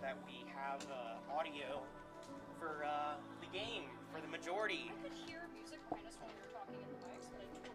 that we have audio for the game, for the majority. I could hear music behind us when we were talking in the mics, but I didn't.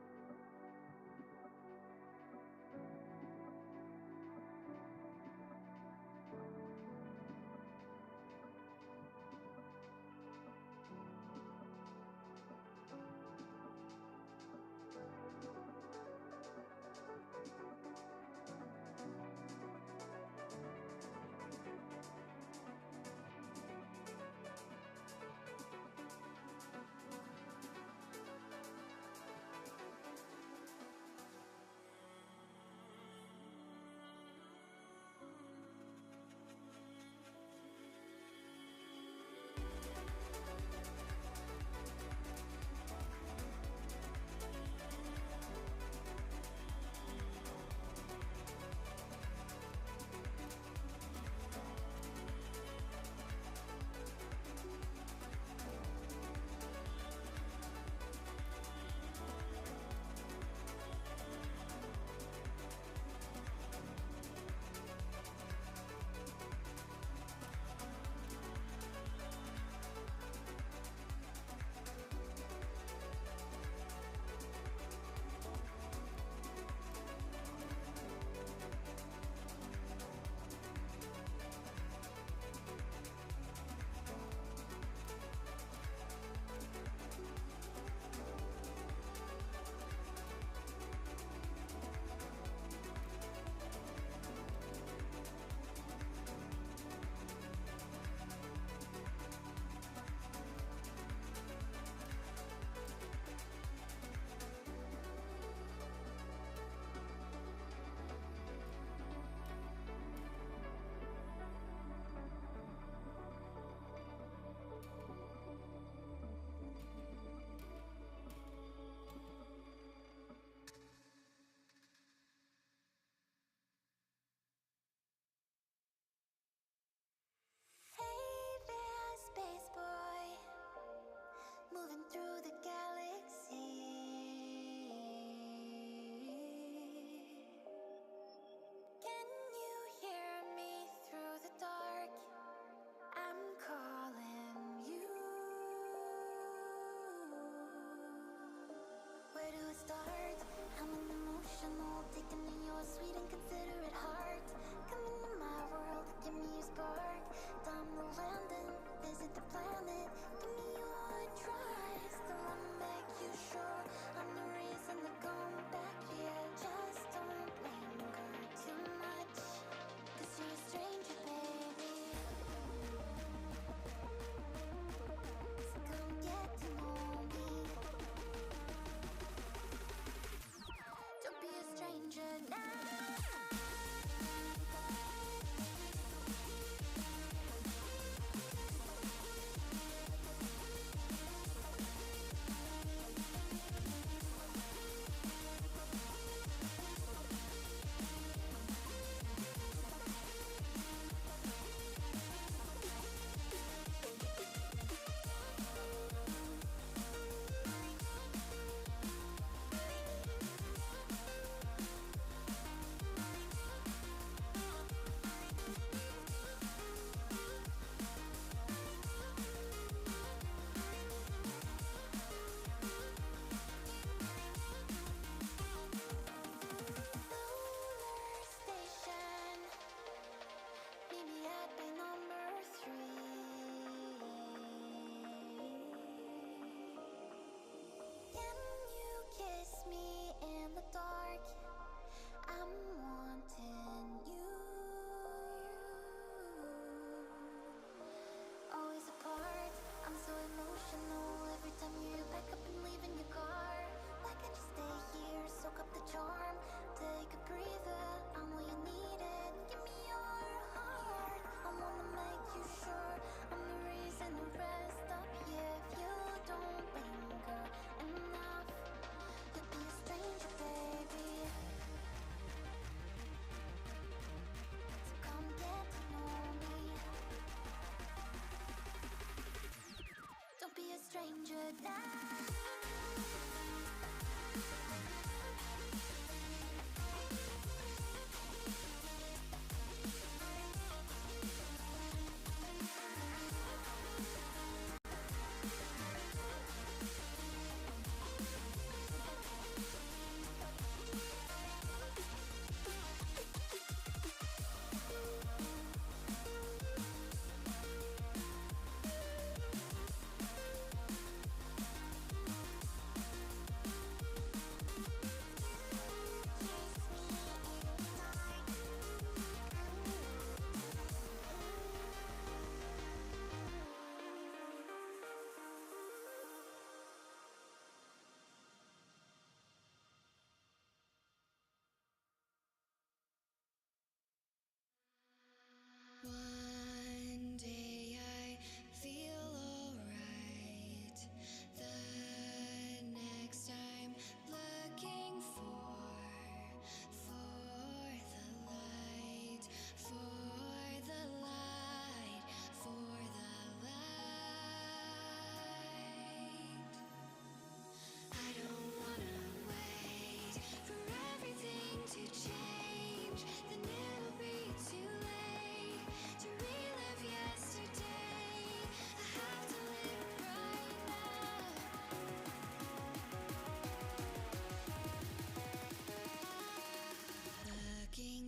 Where do I start? I'm an emotional, taking in your sweet and considerate heart. Come into my world, give me your spark. Time to land and visit the planet. Give me your try. Still wanna make you sure I'm the reason to come back here. Just don't linger too much, 'cause you're a stranger, baby. So come get to know me. Don't be a stranger now.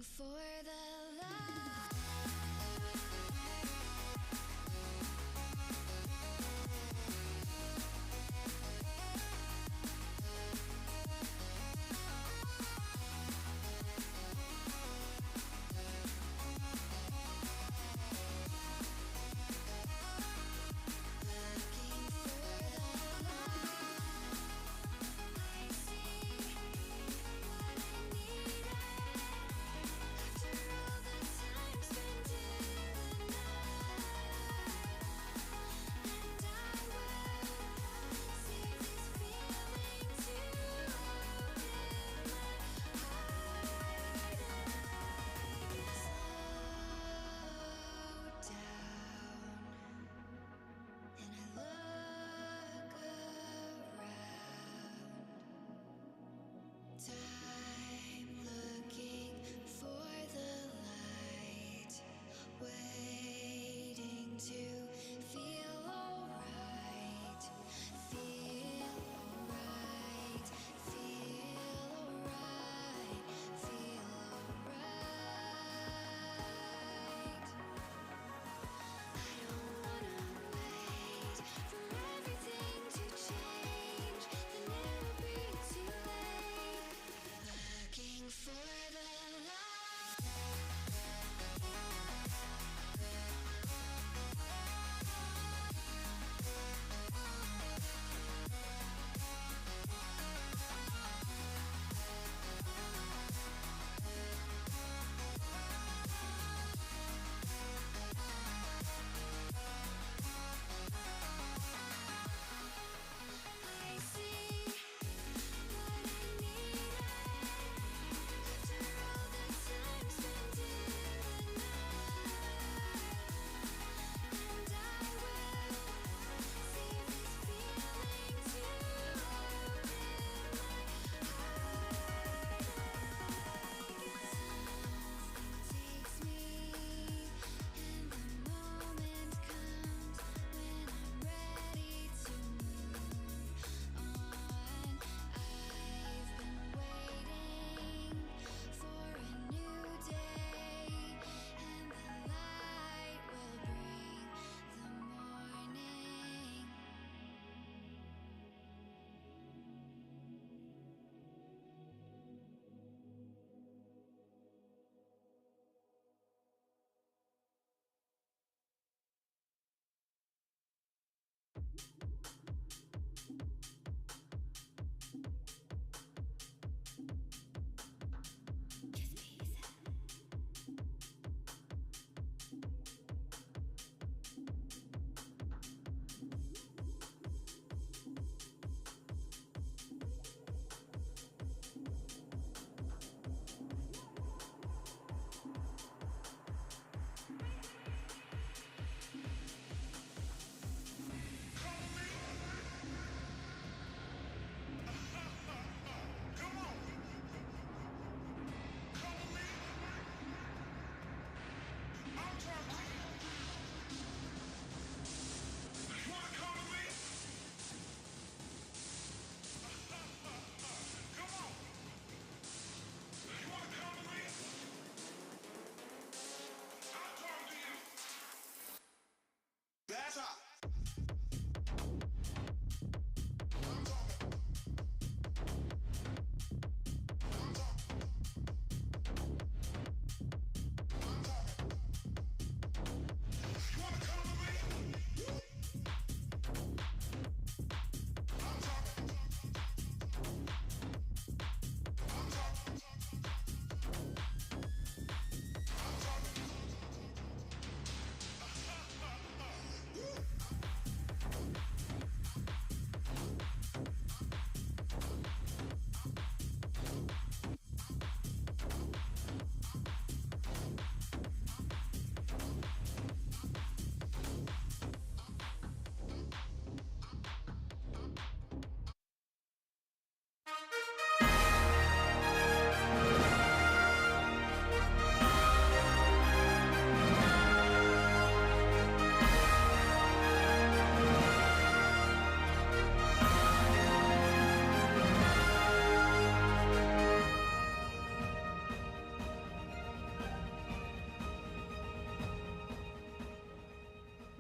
for the light. After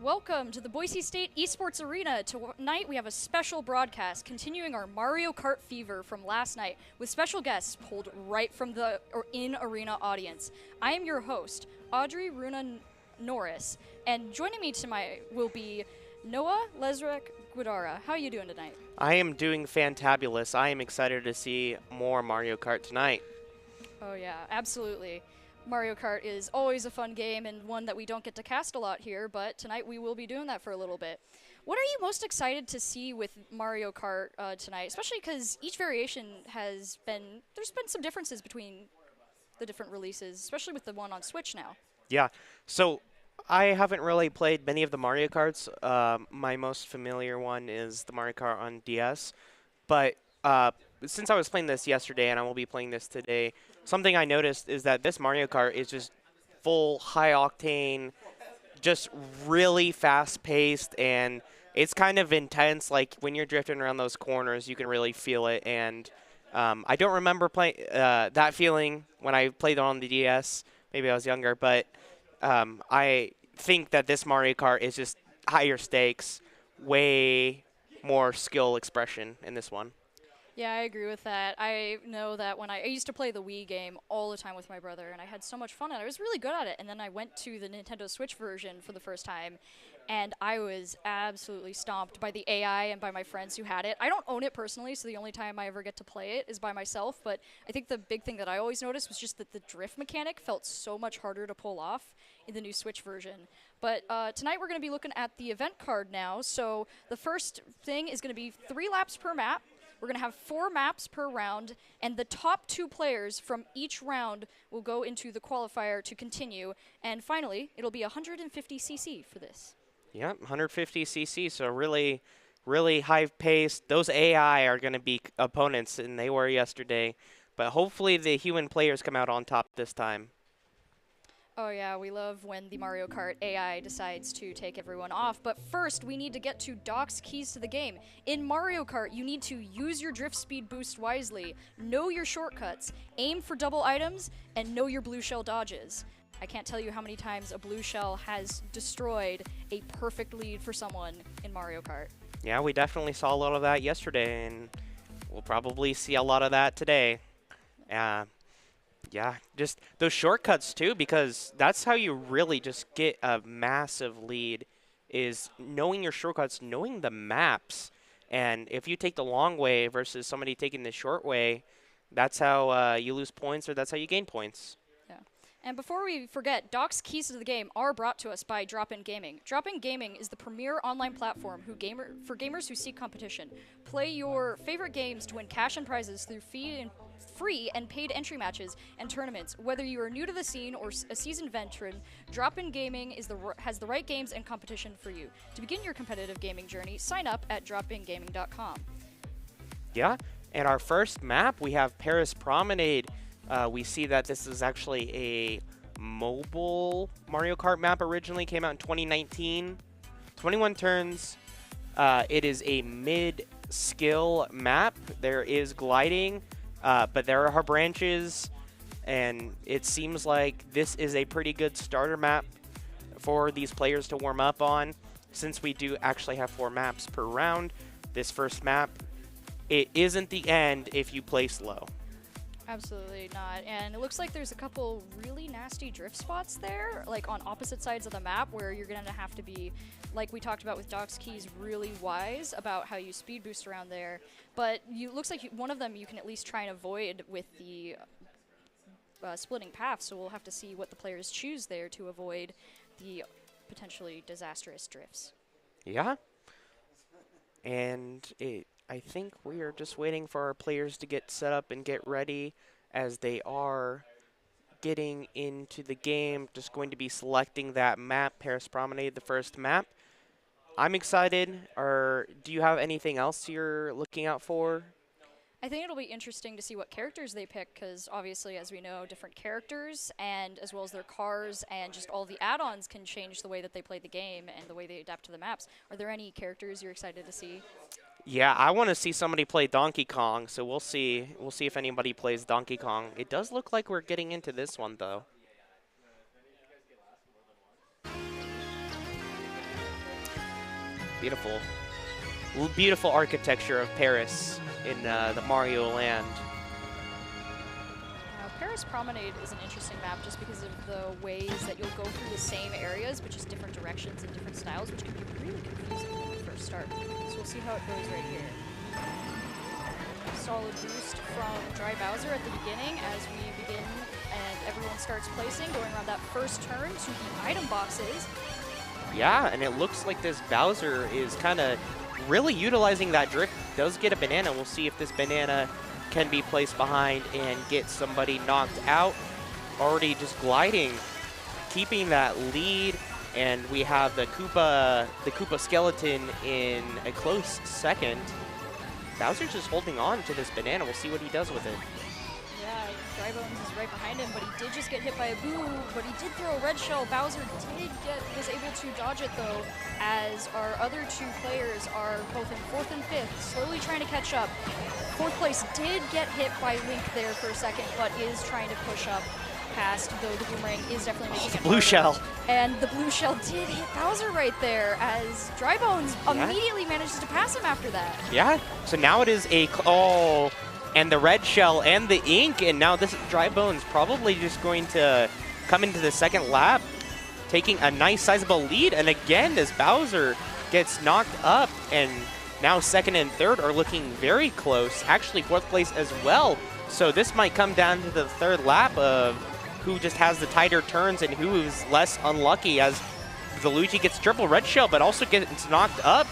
Welcome to the Boise State Esports Arena. Tonight we have a special broadcast continuing our Mario Kart fever from last night with special guests pulled right from the in-arena audience. I am your host, Audrey Runa Norris, and joining me tonight will be Noah Lesrek Guidara. How are you doing tonight? I am doing fantabulous. I am excited to see more Mario Kart tonight. Oh yeah, absolutely. Mario Kart is always a fun game and one that we don't get to cast a lot here, but tonight we will be doing that for a little bit. What are you most excited to see with Mario Kart tonight, especially because each variation there's been some differences between the different releases, especially with the one on Switch now. Yeah, so I haven't really played many of the Mario Karts. My most familiar one is the Mario Kart on DS, but since I was playing this yesterday and I will be playing this today, something I noticed is that this Mario Kart is just full high octane, just really fast paced, and it's kind of intense. Like when you're drifting around those corners, you can really feel it. And I don't remember playing that feeling when I played on the DS. Maybe I was younger, but I think that this Mario Kart is just higher stakes, way more skill expression in this one. Yeah, I agree with that. I know that when I used to play the Wii game all the time with my brother, and I had so much fun, and I was really good at it. And then I went to the Nintendo Switch version for the first time, and I was absolutely stomped by the AI and by my friends who had it. I don't own it personally, so the only time I ever get to play it is by myself, but I think the big thing that I always noticed was just that the drift mechanic felt so much harder to pull off in the new Switch version. But tonight we're going to be looking at the event card now, so the first thing is going to be 3 laps per map. We're going to have 4 maps per round, and the top 2 players from each round will go into the qualifier to continue. And finally, it'll be 150cc for this. Yep, 150cc, so really, really high-paced. Those AI are going to be opponents, and they were yesterday. But hopefully the human players come out on top this time. Oh yeah, we love when the Mario Kart AI decides to take everyone off. But first, we need to get to Doc's keys to the game. In Mario Kart, you need to use your drift speed boost wisely, know your shortcuts, aim for double items, and know your blue shell dodges. I can't tell you how many times a blue shell has destroyed a perfect lead for someone in Mario Kart. Yeah, we definitely saw a lot of that yesterday, and we'll probably see a lot of that today. Yeah, just those shortcuts too, because that's how you really just get a massive lead, is knowing your shortcuts, knowing the maps. And if you take the long way versus somebody taking the short way, that's how you lose points, or that's how you gain points. Yeah. And before we forget, Doc's keys to the game are brought to us by Drop-In Gaming. Drop-In Gaming is the premier online platform for gamers who seek competition. Play your favorite games to win cash and prizes through free and paid entry matches and tournaments. Whether you are new to the scene or a seasoned veteran, Drop-In Gaming has the right games and competition for you. To begin your competitive gaming journey, sign up at dropingaming.com. Yeah, and our first map, we have Paris Promenade. We see that this is actually a mobile Mario Kart map. Originally came out in 2019. 21 turns. It is a mid-skill map. There is gliding. But there are branches, and it seems like this is a pretty good starter map for these players to warm up on. Since we do actually have 4 maps per round, this first map, it isn't the end if you place low. Absolutely not. And it looks like there's a couple really nasty drift spots there, like on opposite sides of the map, where you're going to have to be, like we talked about with Doc's keys, really wise about how you speed boost around there. But looks like one of them you can at least try and avoid with the splitting path, so we'll have to see what the players choose there to avoid the potentially disastrous drifts. Yeah. And I think we are just waiting for our players to get set up and get ready, as they are getting into the game. Just going to be selecting that map, Paris Promenade, the first map. I'm excited. Do you have anything else you're looking out for? I think it'll be interesting to see what characters they pick, because obviously, as we know, different characters, and as well as their cars and just all the add-ons can change the way that they play the game and the way they adapt to the maps. Are there any characters you're excited to see? Yeah, I want to see somebody play Donkey Kong, so we'll see. We'll see if anybody plays Donkey Kong. It does look like we're getting into this one, though. Beautiful. Beautiful architecture of Paris in the Mario land. Paris Promenade is an interesting map just because of the ways that you'll go through the same areas, but just different directions and different styles, which can be really confusing when you first start. So we'll see how it goes right here. Solid boost from Dry Bowser at the beginning as we begin and everyone starts placing, going around that first turn to the item boxes. Yeah, and it looks like this Bowser is kind of really utilizing that drift. Does get a banana. We'll see if this banana can be placed behind and get somebody knocked out. Already just gliding, keeping that lead, and we have the Koopa skeleton in a close second. Bowser's just holding on to this banana. We'll see what he does with it. Yeah, Drybones is right behind him, but he did just get hit by a boo, but he did throw a red shell. Bowser was able to dodge it though, as our other two players are both in 4th and 5th, slowly trying to catch up. 4th place did get hit by Link there for a second, but is trying to push up past, though the boomerang is definitely making it Blue shell. And the blue shell did hit Bowser right there, as Drybones immediately manages to pass him after that. Yeah, so now it is a, and the red shell and the ink, and now this Drybones probably just going to come into the second lap, taking a nice sizable lead, and again, this Bowser gets knocked up, and now 2nd and 3rd are looking very close, actually 4th place as well, so this might come down to the 3rd lap of who just has the tighter turns and who is less unlucky, as the Luigi gets triple red shell, but also gets knocked up,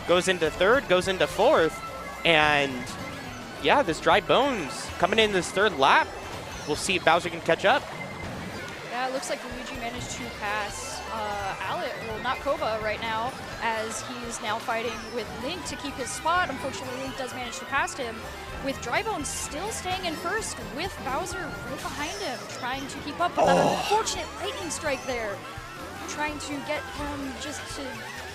goes into 3rd, goes into 4th, and yeah, this Drybones coming in this 3rd lap. We'll see if Bowser can catch up. Yeah, it looks like Luigi managed to pass not Koba right now, as he's now fighting with Link to keep his spot. Unfortunately, Link does manage to pass him, with Drybones still staying in 1st, with Bowser right behind him, trying to keep up with that unfortunate lightning strike there. Trying to get him just to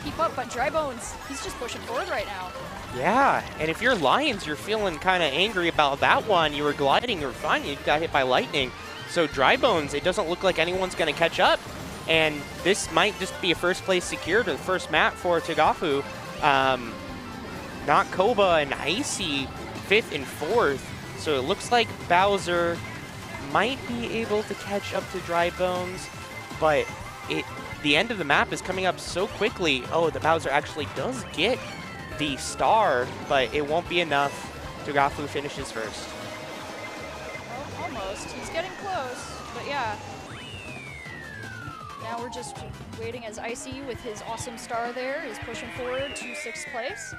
keep up, but Drybones, he's just pushing forward right now. Yeah, and if you're Lions, you're feeling kind of angry about that one. You were gliding, you were fine, you got hit by lightning. So Drybones, it doesn't look like anyone's going to catch up, and this might just be a 1st place secured, or the 1st map for Tagafu. Not Koba and Icy, 5th and 4th. So it looks like Bowser might be able to catch up to Drybones, but the end of the map is coming up so quickly. Oh, the Bowser actually does get the star, but it won't be enough. Tagafu finishes 1st. Well, almost. He's getting close, but yeah. Now we're just waiting as Icy, with his awesome star there, is pushing forward to 6th place.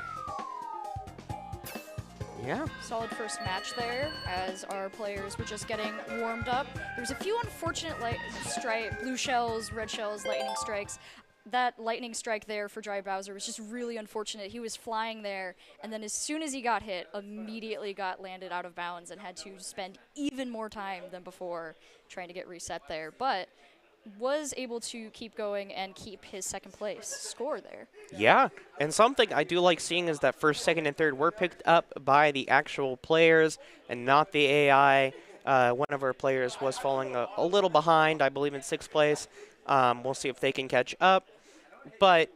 Yeah. Solid first match there, as our players were just getting warmed up. There was a few unfortunate blue shells, red shells, lightning strikes. That lightning strike there for Dry Bowser was just really unfortunate. He was flying there, and then as soon as he got hit, immediately got landed out of bounds and had to spend even more time than before trying to get reset there. But was able to keep going and keep his 2nd place score there. Yeah, and something I do like seeing is that 1st, 2nd, and 3rd were picked up by the actual players and not the AI. One of our players was falling a little behind, I believe in 6th place. We'll see if they can catch up. But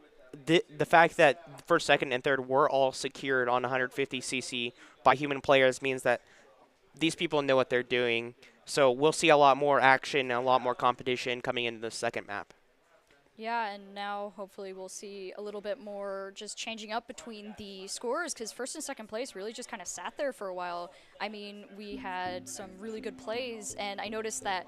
the fact that 1st, 2nd, and 3rd were all secured on 150cc by human players means that these people know what they're doing. So we'll see a lot more action and a lot more competition coming into the 2nd map. Yeah, and now hopefully we'll see a little bit more just changing up between the scores, because 1st and 2nd place really just kind of sat there for a while. I mean, we had some really good plays, and I noticed that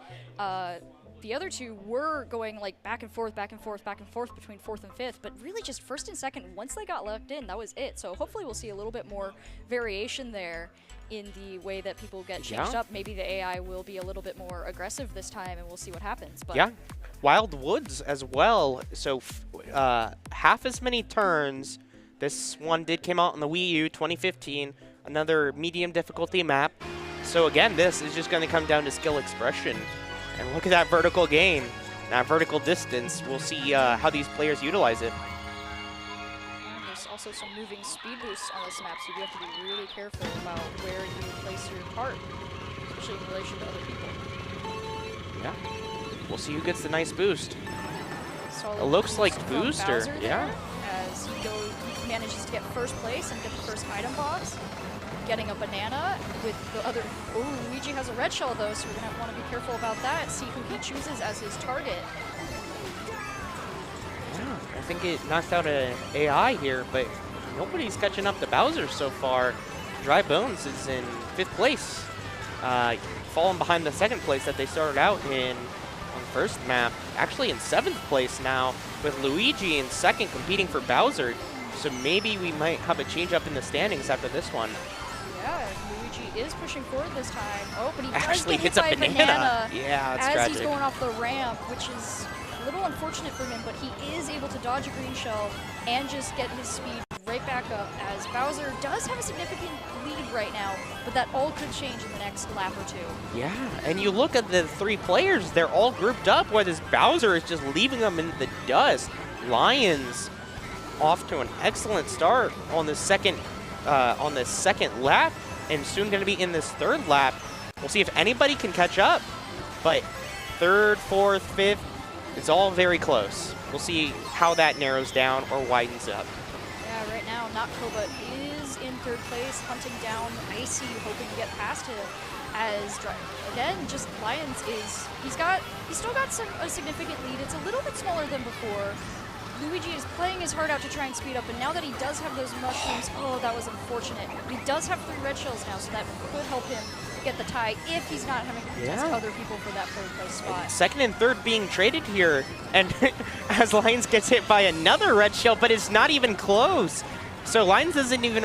the other two were going like back and forth, back and forth, back and forth between 4th and 5th, but really just 1st and 2nd, once they got locked in, that was it. So hopefully we'll see a little bit more variation there in the way that people get changed up. Maybe the AI will be a little bit more aggressive this time, and we'll see what happens. But yeah, Wild Woods as well. So half as many turns. This one did come out on the Wii U 2015, another medium difficulty map. So again, this is just going to come down to skill expression. And look at that vertical gain, that vertical distance. We'll see how these players utilize it. And there's also some moving speed boosts on this map, so you have to be really careful about where you place your cart, especially in relation to other people. Yeah. We'll see who gets the nice boost. Solid It looks like boost from Booster, Bowser yeah. there, as he manages to get first place and get the first item box, getting a banana with the other. Oh, Luigi has a red shell though, so we're gonna want to be careful about that. See who he chooses as his target. Yeah, I think it knocked out an AI here, but nobody's catching up to Bowser so far. Dry Bones is in 5th place, falling behind the 2nd place that they started out in on the first map. Actually in 7th place now, with Luigi in 2nd competing for Bowser. So maybe we might have a change up in the standings after this one. Yeah, Luigi is pushing forward this time. Oh, but he Actually does hits get hit a by banana. Yeah, that's as tragic. he's going off the ramp, which is a little unfortunate for him, but he is able to dodge a green shell and just get his speed right back up, as Bowser does have a significant lead right now, but that all could change in the next lap or 2. Yeah, and you look at the 3 players, they're all grouped up, where this Bowser is just leaving them in the dust. Lions off to an excellent start on the second lap, and soon going to be in this 3rd lap. We'll see if anybody can catch up, but 3rd, 4th, 5th, it's all very close. We'll see how that narrows down or widens up. Yeah, right now, Notkoba is in 3rd place, hunting down Icy, hoping to get past him. As again, just Lions is he's still got a significant lead. It's a little bit smaller than before. Luigi is playing his heart out to try and speed up, and now that he does have those mushrooms, oh, that was unfortunate. He does have 3 red shells now, so that could help him get the tie if he's not having to test other people for that 3rd place spot. 2nd and 3rd being traded here, and as Lions gets hit by another red shell, but it's not even close. So Lions doesn't even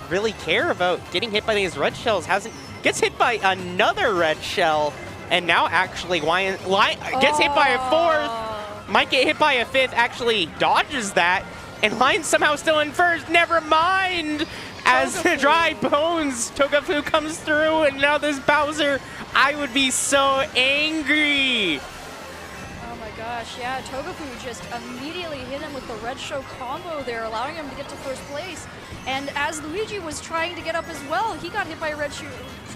really care about getting hit by these red shells. Gets hit by another red shell, and now actually gets hit by a 4th. Might get hit by a 5th, actually dodges that, and Lions somehow still in 1st. Never mind! As the Dry Bones Togafu comes through, and now this Bowser, I would be so angry! Oh my gosh, yeah, Togafu just immediately hit him with the red shell combo there, allowing him to get to 1st place. And as Luigi was trying to get up as well, he got hit by a red shell,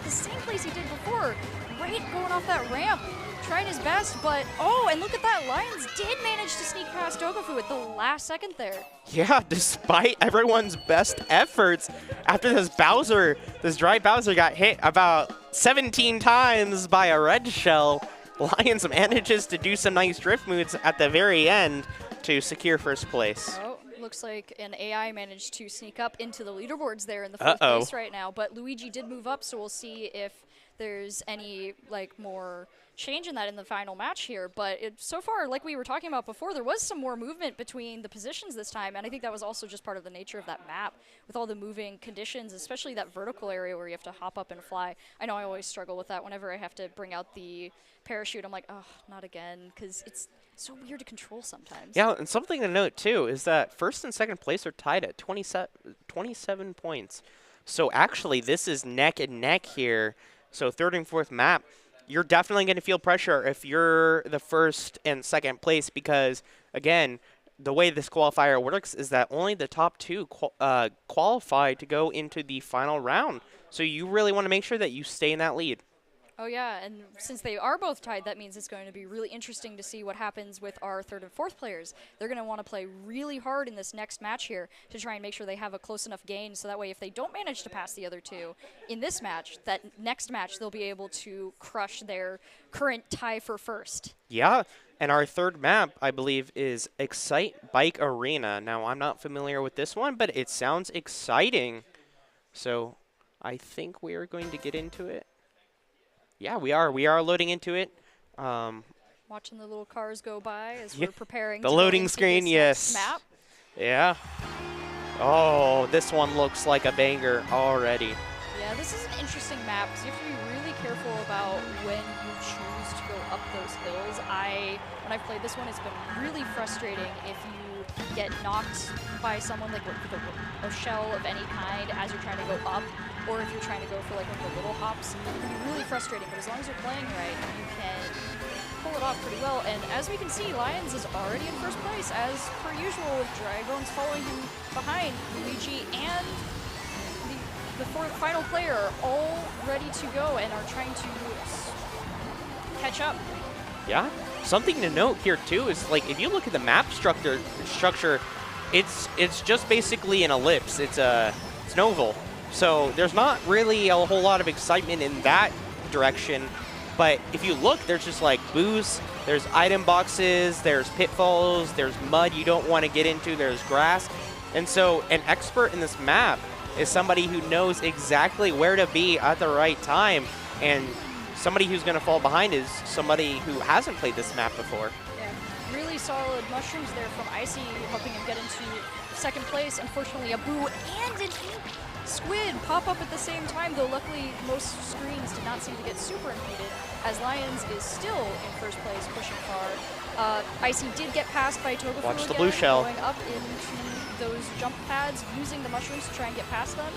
the same place he did before, right going off that ramp. Trying his best, but oh, and look at that, Lions did manage to sneak past Togafu at the last second there. Yeah, despite everyone's best efforts, after this Dry Bowser got hit about 17 times by a red shell, Lions manages to do some nice drift moves at the very end to secure 1st place. Oh, looks like an AI managed to sneak up into the leaderboards there in the 4th place right now, but Luigi did move up, so we'll see if there's any more change in that in the final match here. But so far, like we were talking about before, there was some more movement between the positions this time, and I think that was also just part of the nature of that map with all the moving conditions, especially that vertical area where you have to hop up and fly. I know I always struggle with that whenever I have to bring out the parachute. I'm like, oh, not again, because it's so weird to control sometimes. Yeah, and something to note too is that 1st and 2nd place are tied at 27 points. So actually, this is neck and neck here. So 3rd and 4th map, you're definitely going to feel pressure if you're the 1st and 2nd place, because, again, the way this qualifier works is that only the top 2 qualify to go into the final round. So you really want to make sure that you stay in that lead. Oh yeah, and since they are both tied, that means it's going to be really interesting to see what happens with our 3rd and 4th players. They're going to want to play really hard in this next match here to try and make sure they have a close enough gain, so that way if they don't manage to pass the other 2 in this match, that next match they'll be able to crush their current tie for 1st. Yeah, and our 3rd map, I believe, is Excite Bike Arena. Now, I'm not familiar with this one, but it sounds exciting. So I think we are going to get into it. Yeah, we are. We are loading into it. Watching the little cars go by as we're preparing the to loading go into screen, this yes. next map. Yeah. Oh, this one looks like a banger already. Yeah, this is an interesting map because you have to be really careful about when you choose to go up those hills. When I've played this one, it's been really frustrating if you get knocked by someone like with a shell of any kind as you're trying to go up, or if you're trying to go for like one of the little hops. It can be really frustrating, but as long as you're playing right, you can pull it off pretty well. And as we can see, Lions is already in 1st place, as per usual, with Dry Bones following him behind. Luigi and the final player are all ready to go and are trying to catch up. Yeah. Something to note here too is, like, if you look at the map structure, it's just basically an ellipse. It's an oval. So there's not really a whole lot of excitement in that direction. But if you look, there's just like boosts, there's item boxes, there's pitfalls, there's mud you don't want to get into, there's grass. And so an expert in this map is somebody who knows exactly where to be at the right time. And somebody who's going to fall behind is somebody who hasn't played this map before. Yeah, really solid mushrooms there from Icy, helping him get into second place. Unfortunately, a boo and an ink squid pop up at the same time, though luckily most screens did not seem to get super impeded, as Lions is still in first place, pushing far. Icy did get passed by Togafu Watch the again, blue shell. going up into those jump pads, using the mushrooms to try and get past them,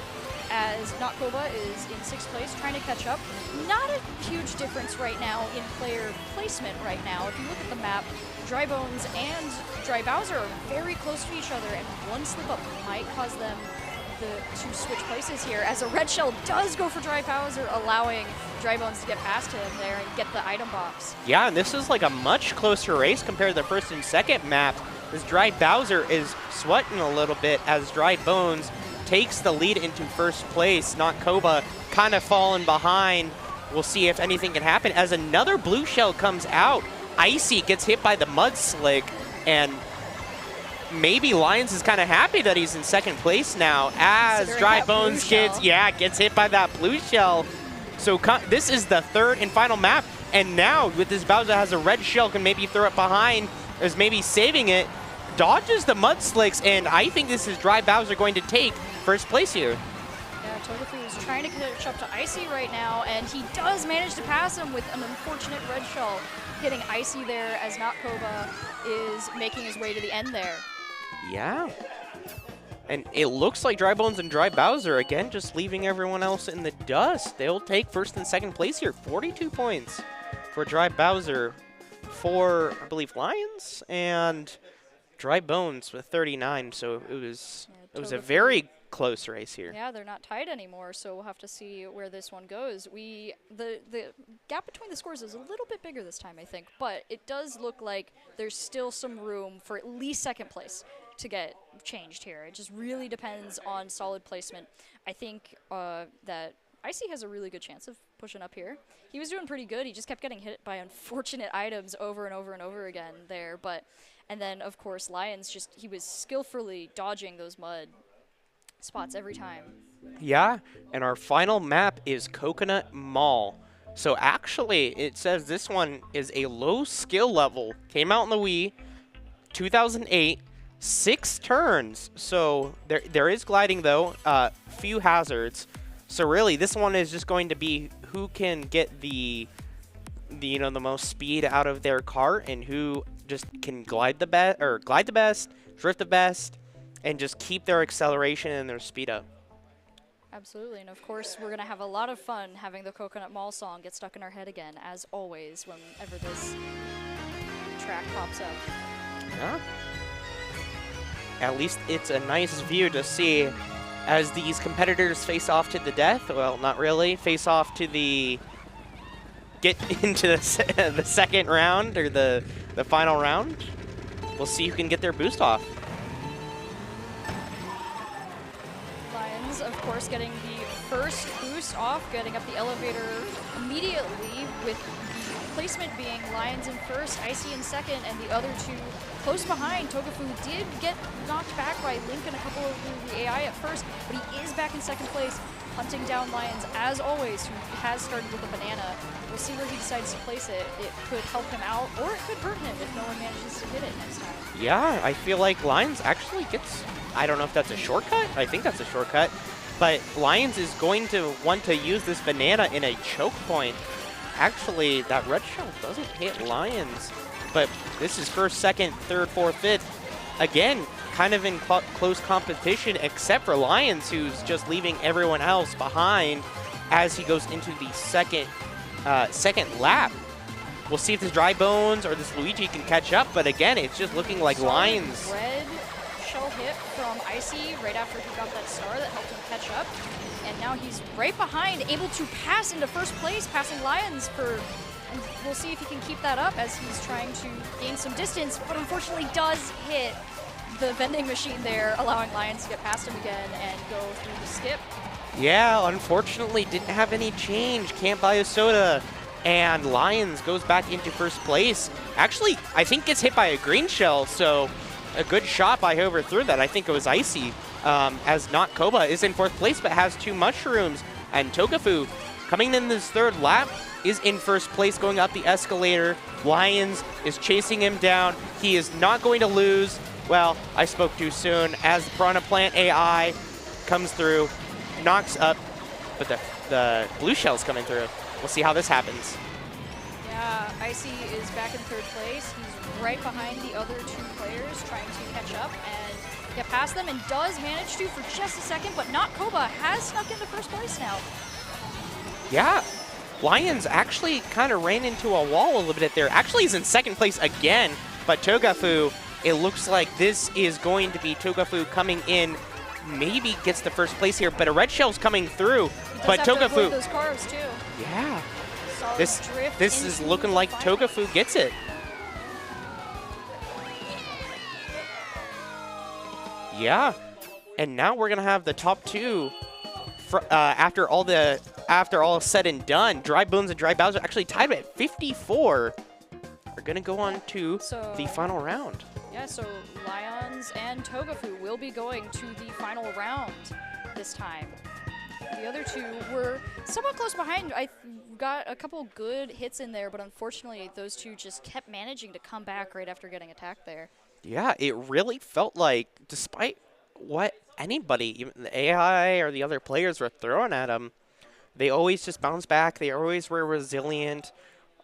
as Notkoba is in sixth place, trying to catch up. Not a huge difference right now in player placement right now. If you look at the map, Dry Bones and Dry Bowser are very close to each other, and one slip up might cause them to switch places here, as a red shell does go for Dry Bowser, allowing Dry Bones to get past him there and get the item box. Yeah, and this is like a much closer race compared to the first and second map. This Dry Bowser is sweating a little bit as Dry Bones takes the lead into first place. Notkoba kind of falling behind. We'll see if anything can happen as another blue shell comes out. Icy gets hit by the mud slick, and maybe Lions is kind of happy that he's in second place now as Dry Bones gets hit by that blue shell. So this is the third and final map, and now with this Bowser has a red shell, can maybe throw it behind, is maybe saving it, dodges the mud slicks, and I think this is Dry Bowser going to take first place here. Yeah, Togafu is trying to catch up to Icy right now, and he does manage to pass him with an unfortunate red shell, hitting Icy there as Notkoba is making his way to the end there. Yeah. And it looks like Dry Bones and Dry Bowser, again, just leaving everyone else in the dust. They'll take first and second place here. 42 points for Dry Bowser, for, I believe, Lions, and Dry Bones with 39. So it was a very close race here. Yeah, they're not tied anymore, so we'll have to see where this one goes. The gap between the scores is a little bit bigger this time, I think, but it does look like there's still some room for at least second place to get changed here. It just really depends on solid placement. I think that Icy has a really good chance of pushing up here. He was doing pretty good. He just kept getting hit by unfortunate items over and over and over again there, and then of course Lions he was skillfully dodging those mud spots every time. Yeah, and our final map is Coconut Mall. So actually, it says this one is a low skill level. Came out in the Wii, 2008, 6 turns. So there is gliding though, few hazards. So really, this one is just going to be who can get the most speed out of their cart and who just can glide the best, drift the best, and just keep their acceleration and their speed up. Absolutely, and of course we're going to have a lot of fun having the Coconut Mall song get stuck in our head again, as always, whenever this track pops up. Yeah. At least it's a nice view to see as these competitors face off to the death. Well, not really. Face off to get into the second round, or the final round. We'll see who can get their boost off. Lions, of course, getting the first boost off, getting up the elevator immediately, with the placement being Lions in first, Icy in second, and the other two close behind. Togafu did get knocked back by Link and a couple of the AI at first, but he is back in second place, hunting down Lions, as always, who has started with a banana. We'll see where he decides to place it. It could help him out, or it could hurt him if no one manages to hit it next time. Yeah, I feel like Lions actually gets, I don't know if that's a shortcut. I think that's a shortcut. But Lions is going to want to use this banana in a choke point. Actually, that red shell doesn't hit Lions. But this is first, second, third, fourth, fifth. Again, kind of in close competition, except for Lions, who's just leaving everyone else behind as he goes into the second lap. We'll see if this Dry Bones or this Luigi can catch up, but again, it's just looking like Lions. Red shell hit from Icy right after he got that star that helped him catch up. And now he's right behind, able to pass into first place, passing Lions and we'll see if he can keep that up as he's trying to gain some distance, but unfortunately does hit the vending machine there, allowing Lions to get past him again and go through the skip. Yeah, unfortunately didn't have any change. Can't buy a soda. And Lions goes back into first place. Actually, I think gets hit by a green shell, so a good shot by whoever threw that. I think it was Icy, as not Koba is in fourth place but has 2 mushrooms. And Togafu, coming in this third lap, is in first place going up the escalator. Lions is chasing him down. He is not going to lose. Well, I spoke too soon as the Piranha Plant AI comes through, knocks up, but the blue shell's coming through. We'll see how this happens. Yeah, Icy is back in third place. He's right behind the other 2 players trying to catch up and get past them, and does manage to for just a second, but not Koba has snuck into first place now. Yeah, Lions actually kind of ran into a wall a little bit there. Actually, he's in second place again, but Togafu, it looks like this is going to be Togafu coming in. Maybe gets the first place here, but a red shell's coming through. But Togafu, those cars too. yeah, Solid this is looking like Togafu gets it. Yeah, and now we're gonna have the top 2 after all said and done. Dry Bones and Dry Bowser actually tied at 54. We're gonna go on to the final round. Yeah, so Lions and Togafu will be going to the final round this time. The other 2 were somewhat close behind. I got a couple good hits in there, but unfortunately those 2 just kept managing to come back right after getting attacked there. Yeah, it really felt like, despite what anybody, even the AI or the other players were throwing at them, they always just bounced back. They always were resilient.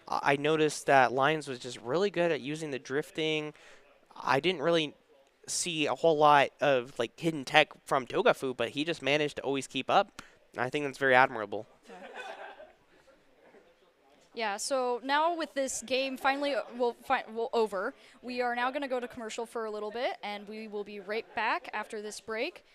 I noticed that Lions was just really good at using the drifting. I didn't really see a whole lot of like hidden tech from Togafu, but he just managed to always keep up. And I think that's very admirable. Yeah, so now with this game finally over, we are now going to go to commercial for a little bit, and we will be right back after this break.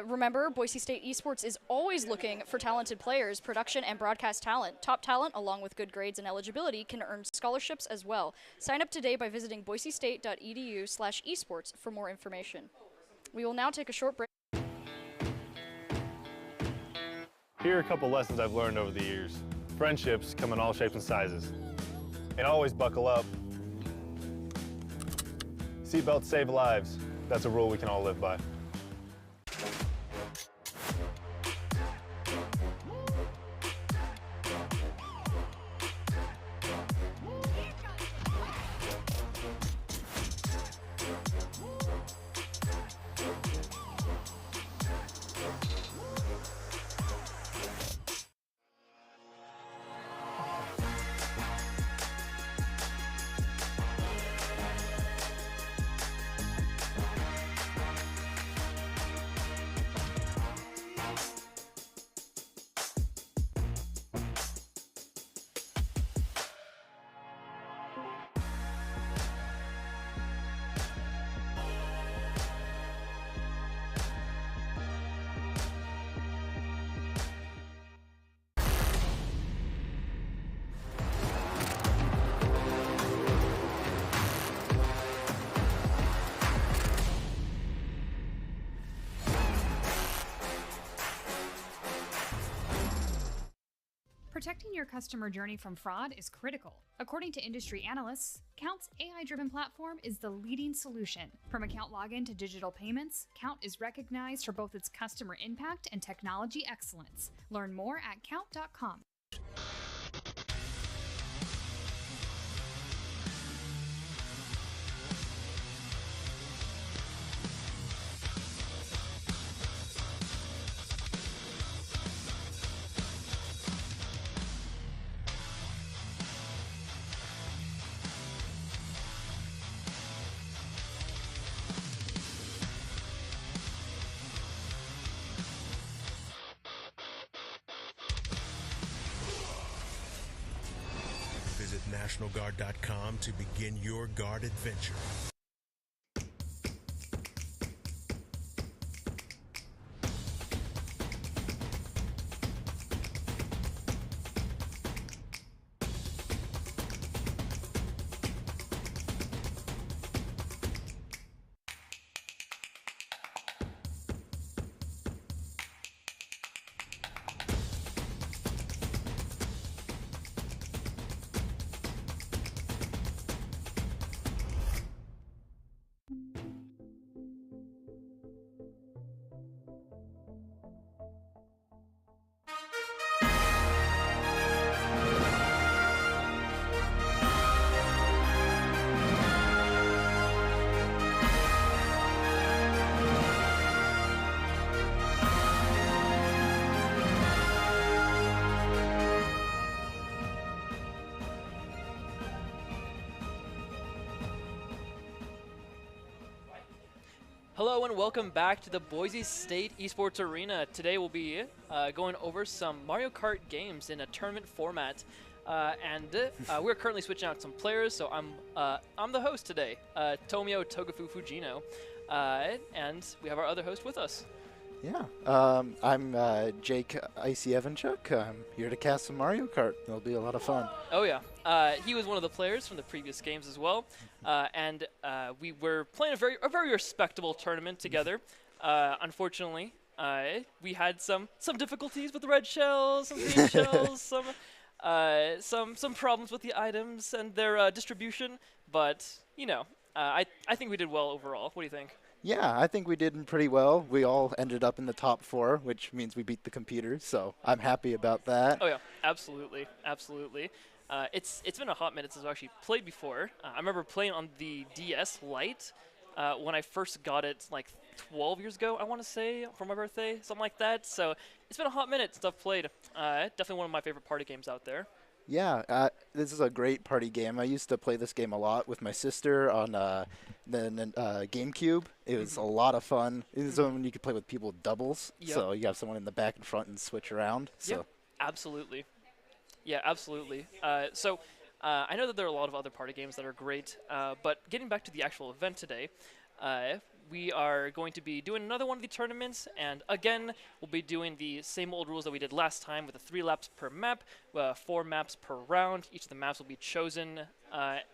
Remember, Boise State Esports is always looking for talented players, production, and broadcast talent. Top talent, along with good grades and eligibility, can earn scholarships as well. Sign up today by visiting boisestate.edu/esports for more information. We will now take a short break. Here are a couple lessons I've learned over the years. Friendships come in all shapes and sizes. And always buckle up. Seatbelts save lives. That's a rule we can all live by. Protecting your customer journey from fraud is critical. According to industry analysts, Count's AI-driven platform is the leading solution. From account login to digital payments, Count is recognized for both its customer impact and technology excellence. Learn more at count.com. Visit NationalGuard.com to begin your Guard adventure. Hello and welcome back to the Boise State Esports Arena. Today we'll be going over some Mario Kart games in a tournament format. We're currently switching out some players, so I'm the host today, Tomio Togafu Fujino. And we have our other host with us. Yeah, I'm Jake Icy Evanchuk. I'm here to cast some Mario Kart. It'll be a lot of fun. Oh yeah, he was one of the players from the previous games as well, we were playing a very respectable tournament together. Unfortunately, we had some difficulties with the red shells, some green shells, some problems with the items and their distribution. But you know, I think we did well overall. What do you think? Yeah, I think we did pretty well. We all ended up in the top 4, which means we beat the computers, so I'm happy about that. Oh yeah, absolutely, absolutely. It's been a hot minute since I've actually played before. I remember playing on the DS Lite when I first got it, like 12 years ago, I want to say, for my birthday, something like that. So it's been a hot minute since I've played. Definitely one of my favorite party games out there. Yeah, this is a great party game. I used to play this game a lot with my sister on the GameCube. It was a lot of fun. It was when you could play with people doubles, so you have someone in the back and front and switch around. So. Yeah, absolutely. Yeah, absolutely. I know that there are a lot of other party games that are great, but getting back to the actual event today, we are going to be doing another one of the tournaments, and again, we'll be doing the same old rules that we did last time with the 3 laps per map, 4 maps per round. Each of the maps will be chosen,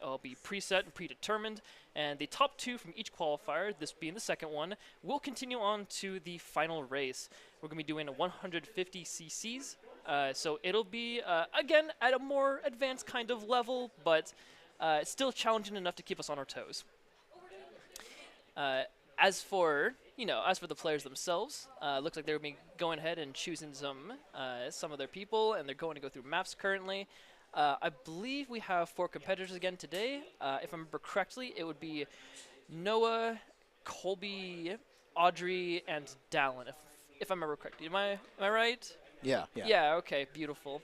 will be preset and predetermined, and the top 2 from each qualifier, this being the second one, will continue on to the final race. We're going to be doing a 150 cc's, so it'll be, again, at a more advanced kind of level, but still challenging enough to keep us on our toes. As for the players themselves, looks like they're going ahead and choosing some of their people, and they're going to go through maps currently. I believe we have 4 competitors again today. If I remember correctly, it would be Noah, Colby, Audrey, and Dallin. If I remember correctly, am I right? Yeah. Yeah. Okay. Beautiful.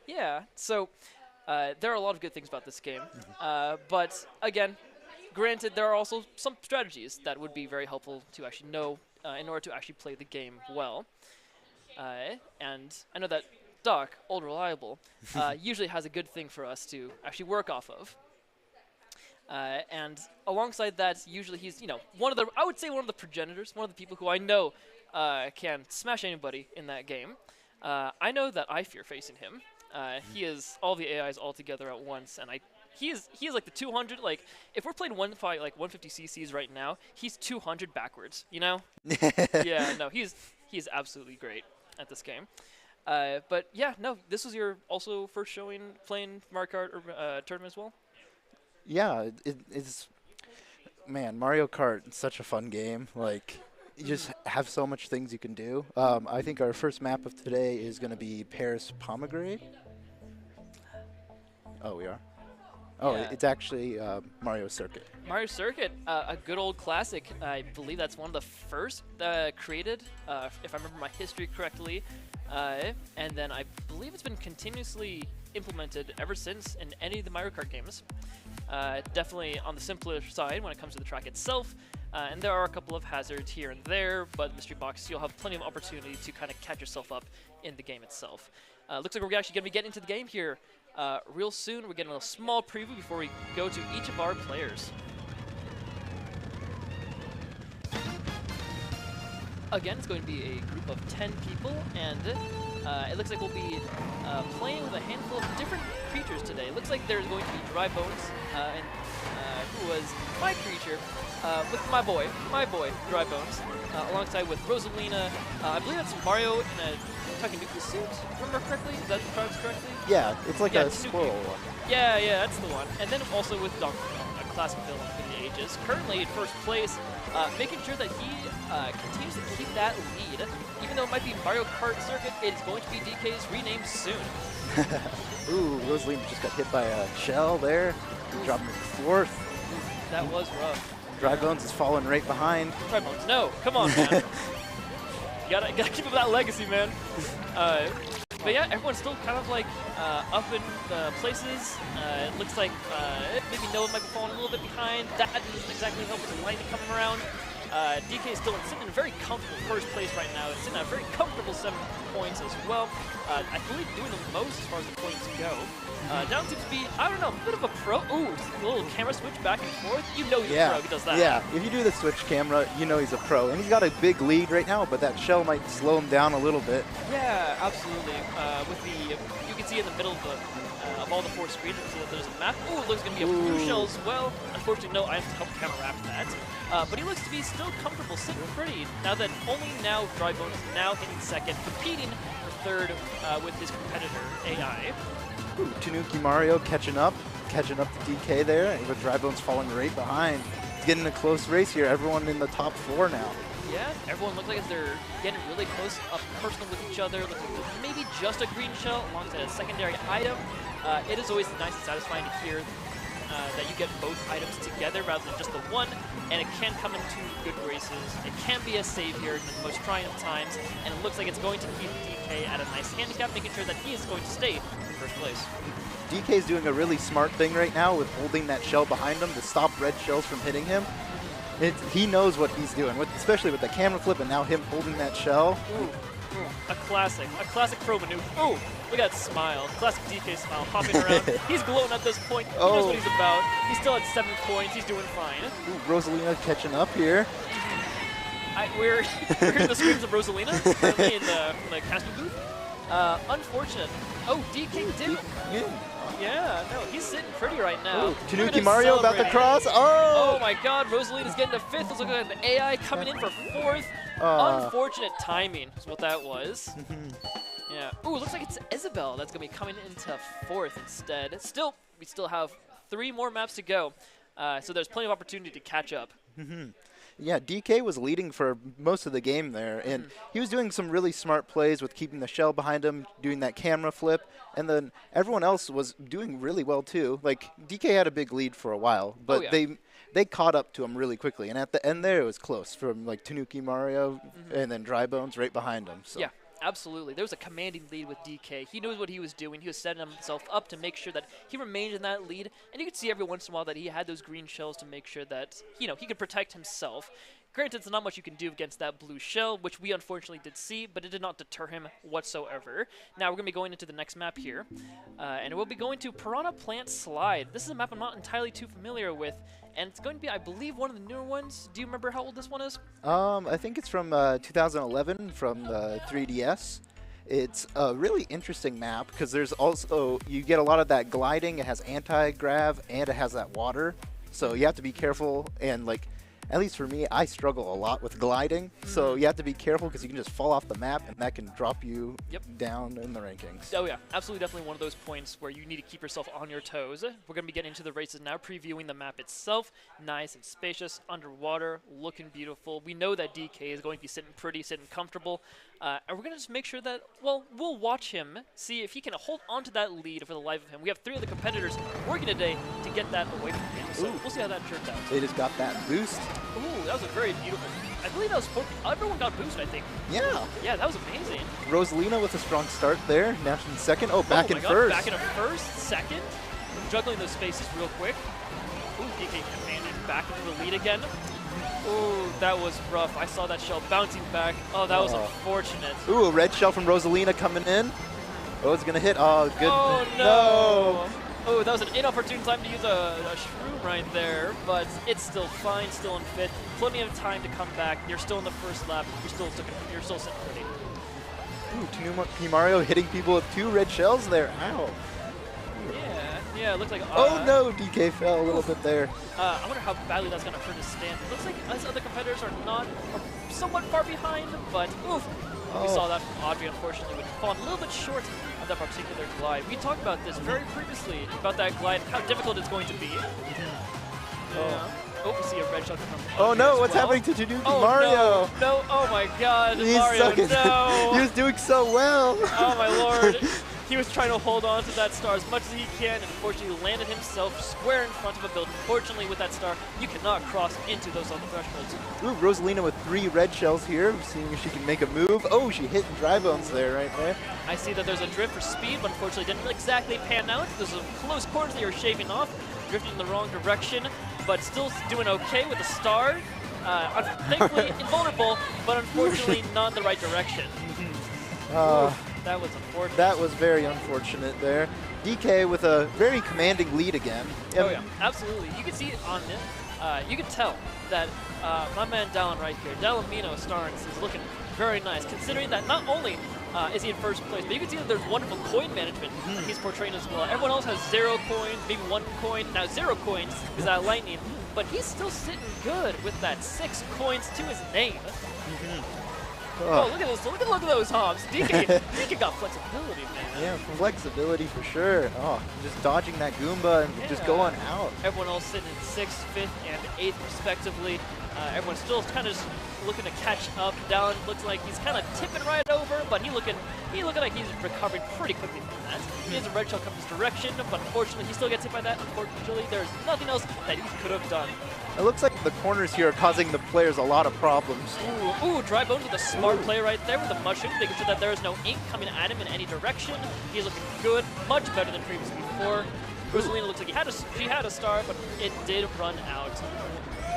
Yeah. So there are a lot of good things about this game, but again. Granted, there are also some strategies that would be very helpful to actually know in order to actually play the game well. And I know that Doc, Old Reliable, usually has a good thing for us to actually work off of. And alongside that, usually he's, I would say one of the progenitors, one of the people who I know can smash anybody in that game. I know that I fear facing him. He is all the AIs all together at once, and he is like the 200. Like if we're playing one fight like 150 cc's right now, he's 200 backwards. Yeah, no, he's absolutely great at this game. But yeah, no, this was your also first showing playing Mario Kart tournament as well. Yeah, it's man, Mario Kart is such a fun game. Like you just have so much things you can do. I think our first map of today is going to be Paris Pomegranate. Oh, we are. Oh, yeah. It's actually Mario Circuit. Mario Circuit, a good old classic. I believe that's one of the first created, if I remember my history correctly. And then I believe it's been continuously implemented ever since in any of the Mario Kart games. Definitely on the simpler side when it comes to the track itself. And there are a couple of hazards here and there, but Mystery Box, you'll have plenty of opportunity to kind of catch yourself up in the game itself. Looks like we're actually going to be getting into the game here real soon. We're getting a small preview before we go to each of our players. Again, it's going to be a group of 10 people, and it looks like we'll be playing with a handful of different creatures today. It looks like there's going to be Dry Bones, who was my creature, with my boy, Dry Bones, alongside with Rosalina. I believe that's Mario in a Takenouki suit, if I remember correctly. Is that pronounced correctly? Yeah, it's like a Tanuki. squirrel one. Yeah, that's the one. And then also with Donkey Kong, a classic villain for the ages. Currently in first place, making sure that he continues to keep that lead. Even though it might be Mario Kart Circuit, it is going to be DK's renamed soon. Ooh, Rosalina just got hit by a shell there. Dropped him to 4th. That was rough. Dry Bones is falling right behind. Dry Bones, no, come on, man. you gotta keep up that legacy, man. But yeah, everyone's still kind of like up in the places. It looks like maybe Noah might be falling a little bit behind. That doesn't exactly help with the lightning coming around. DK is still sitting in a very comfortable first place right now. It's sitting at a very comfortable 7 points as well. I believe doing the most as far as the points go. Down seems to be, I don't know, a bit of a pro. Ooh, a little camera switch back and forth. You know he's a pro. He does that. Yeah, if you do the switch camera, you know he's a pro. And he's got a big lead right now, but that shell might slow him down a little bit. Yeah, absolutely. With the, you can see in the middle of all the 4 screens, you can see that there's a map. Ooh, it looks going to be a blue shell as well. Unfortunately, no items to help counteract that. But he looks to be still comfortable, sitting pretty. Now that only now Drybones is now hitting second, competing for third with his competitor, AI. Ooh, Tanuki Mario catching up to DK there, with Drybones falling right behind. It's getting a close race here. Everyone in the top 4 now. Yeah, everyone looks like they're getting really close up personal with each other. Looks like maybe just a green shell alongside a secondary item. It is always nice and satisfying to hear that you get both items together rather than just the one, and it can come into good graces. It can be a save here in the most trying of times, and it looks like it's going to keep DK at a nice handicap, making sure that he is going to stay in first place. DK is doing a really smart thing right now with holding that shell behind him to stop red shells from hitting him. He knows what he's doing, especially with the camera flip and now him holding that shell. Ooh, a classic pro maneuver. Ooh, look at that smile, classic DK smile, hopping around. He's glowing at this point. He knows what he's about. He's still at 7 points. He's doing fine. Ooh, Rosalina catching up here. We're hearing the screams of Rosalina currently in the casting booth. Unfortunate. Oh, DK did. Yeah, no, he's sitting pretty right now. Ooh, Tanuki Mario about to cross. Oh my God, Rosalina's getting to 5th. Let's look at the AI coming in for 4th. Unfortunate timing is what that was. Yeah. Ooh, looks like it's Isabel that's gonna be coming into 4th instead. We still have 3 more maps to go, so there's plenty of opportunity to catch up. Yeah, DK was leading for most of the game there, and he was doing some really smart plays with keeping the shell behind him, doing that camera flip, and then everyone else was doing really well too. Like, DK had a big lead for a while, but they caught up to him really quickly, and at the end there it was close from like Tanuki Mario and then Drybones right behind him. So. Yeah. Absolutely. There was a commanding lead with DK. He knows what he was doing. He was setting himself up to make sure that he remained in that lead. And you could see every once in a while that he had those green shells to make sure that, he could protect himself. Granted, there's not much you can do against that blue shell, which we unfortunately did see, but it did not deter him whatsoever. Now we're going to be going into the next map here, and we'll be going to Piranha Plant Slide. This is a map I'm not entirely too familiar with, and it's going to be, I believe, one of the newer ones. Do you remember how old this one is? I think it's from 2011 from the 3DS. It's a really interesting map because there's also, you get a lot of that gliding. It has anti-grav and it has that water. So you have to be careful, and like, at least for me, I struggle a lot with gliding. So you have to be careful because you can just fall off the map and that can drop you down in the rankings. Oh yeah, absolutely, definitely one of those points where you need to keep yourself on your toes. We're going to be getting into the races now, previewing the map itself. Nice and spacious, underwater, looking beautiful. We know that DK is going to be sitting pretty, sitting comfortable. And we're going to just make sure that, well, we'll watch him, see if he can hold on to that lead for the life of him. We have 3 of the competitors working today to get that away from him. So we'll see how that turns out. They just got that boost. Ooh, that was a very beautiful. I believe that was 4. Everyone got boost, I think. Yeah. Yeah, that was amazing. Rosalina with a strong start there. Now in second. Oh, back in God, first. Back in a first, second. Juggling those spaces real quick. Ooh, DK commanded back into the lead again. Ooh, that was rough. I saw that shell bouncing back. Oh, that was unfortunate. Ooh, a red shell from Rosalina coming in. Oh, it's going to hit. Oh, good. Oh, no. Oh, that was an inopportune time to use a shroom right there, but it's still fine, still in 5th. Plenty of time to come back. You're still in the first lap. You're still sitting pretty. Ooh, Tanuki Mario hitting people with 2 red shells there. Ow. Yeah, it looks like... oh no, DK fell a little bit there. I wonder how badly that's going to hurt his stance. It looks like his other competitors are somewhat far behind, but oof. We saw that from Audrey, unfortunately, which fallen a little bit short of that particular glide. We talked about this very previously, about that glide, how difficult it's going to be. Yeah. Oh, we see a red shot from Oh no, what's happening to Tanuki Mario? No, oh my God, He's Mario, sucking. no. He was doing so well. Oh my Lord. He was trying to hold on to that star as much as he can, and unfortunately landed himself square in front of a building. Fortunately, with that star, you cannot cross into those other thresholds. Ooh, Rosalina with 3 red shells here, seeing if she can make a move. Oh, she hit Dry Bones there, right there. I see that there's a drift for speed, but unfortunately didn't exactly pan out. There's some close corners that you're shaving off, drifting in the wrong direction, but still doing okay with the star. Thankfully invulnerable, but unfortunately not in the right direction. That was unfortunate. That was very unfortunate there. DK with a very commanding lead again. Oh yeah, absolutely. You can see it on him. You can tell that my man Dallin right here, Dallamino Starnes, is looking very nice, considering that not only is he in first place, but you can see that there's wonderful coin management that he's portraying as well. Everyone else has 0 coins, maybe 1 coin, now 0 coins because of that lightning, but he's still sitting good with that 6 coins to his name. Oh, look at this! Look at those hops. DK got flexibility, man. Yeah, flexibility for sure. Oh, just dodging that Goomba and just going out. Everyone else sitting in 6th, 5th, and 8th respectively. Everyone's still kind of just looking to catch up. Dallin looks like he's kind of tipping right over, but he looking like he's recovering pretty quickly from that. He has a red shell come his direction, but unfortunately he still gets hit by that. Unfortunately, there's nothing else that he could have done. It looks like the corners here are causing the players a lot of problems. Ooh, Dry Bones with a smart play right there with a mushroom, making sure that there is no ink coming at him in any direction. He's looking good, much better than previously before. Rosalina looks like she had a star, but it did run out.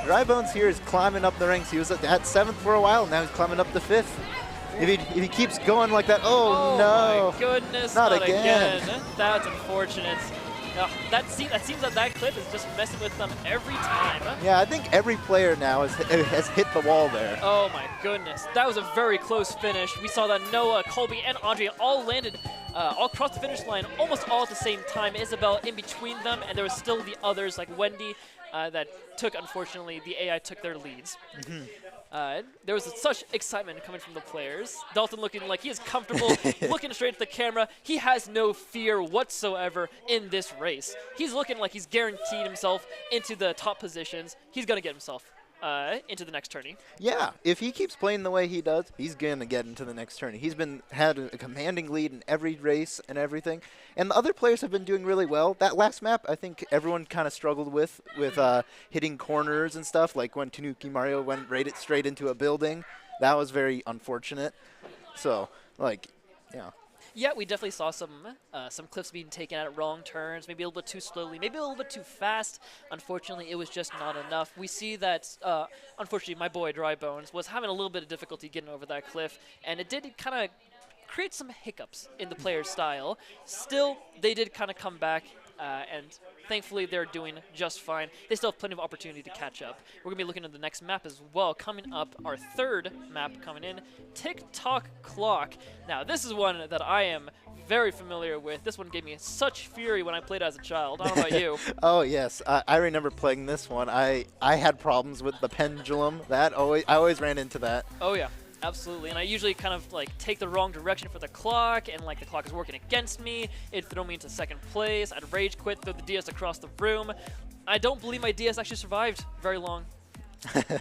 Dry Bones here is climbing up the ranks. He was at 7th for a while, now he's climbing up to 5th. If he keeps going like that, oh no! My goodness, not again. That's unfortunate. That seems that that clip is just messing with them every time. Yeah, I think every player now has hit the wall there. Oh my goodness, that was a very close finish. We saw that Noah, Colby, and Andre all landed all across the finish line almost all at the same time. Isabel in between them, and there was still the others like Wendy that took, unfortunately, the AI took their leads. There was such excitement coming from the players. Dalton looking like he is comfortable, looking straight at the camera. He has no fear whatsoever in this race. He's looking like he's guaranteed himself into the top positions. He's going to get himself into the next tourney. Yeah, if he keeps playing the way he does, he's going to get into the next tourney. He's had a commanding lead in every race and everything. And the other players have been doing really well. That last map, I think everyone kind of struggled with hitting corners and stuff, like when Tanuki Mario went straight into a building. That was very unfortunate. So, like, yeah. Yeah, we definitely saw some clips being taken at wrong turns, maybe a little bit too slowly, maybe a little bit too fast. Unfortunately, it was just not enough. We see that, unfortunately, my boy Dry Bones was having a little bit of difficulty getting over that cliff, and it did kind of create some hiccups in the player's style. Still, they did kind of come back, and thankfully they're doing just fine. They still have plenty of opportunity to catch up. We're going to be looking at the next map as well. Coming up, our 3rd map coming in, Tick-Tock Clock. Now, this is one that I am very familiar with. This one gave me such fury when I played as a child. I don't know about you. Oh, yes. I remember playing this one. I had problems with the pendulum. I always ran into that. Oh, yeah. Absolutely, and I usually kind of like take the wrong direction for the clock, and like the clock is working against me. It'd throw me into 2nd place. I'd rage quit, throw the DS across the room. I don't believe my DS actually survived very long.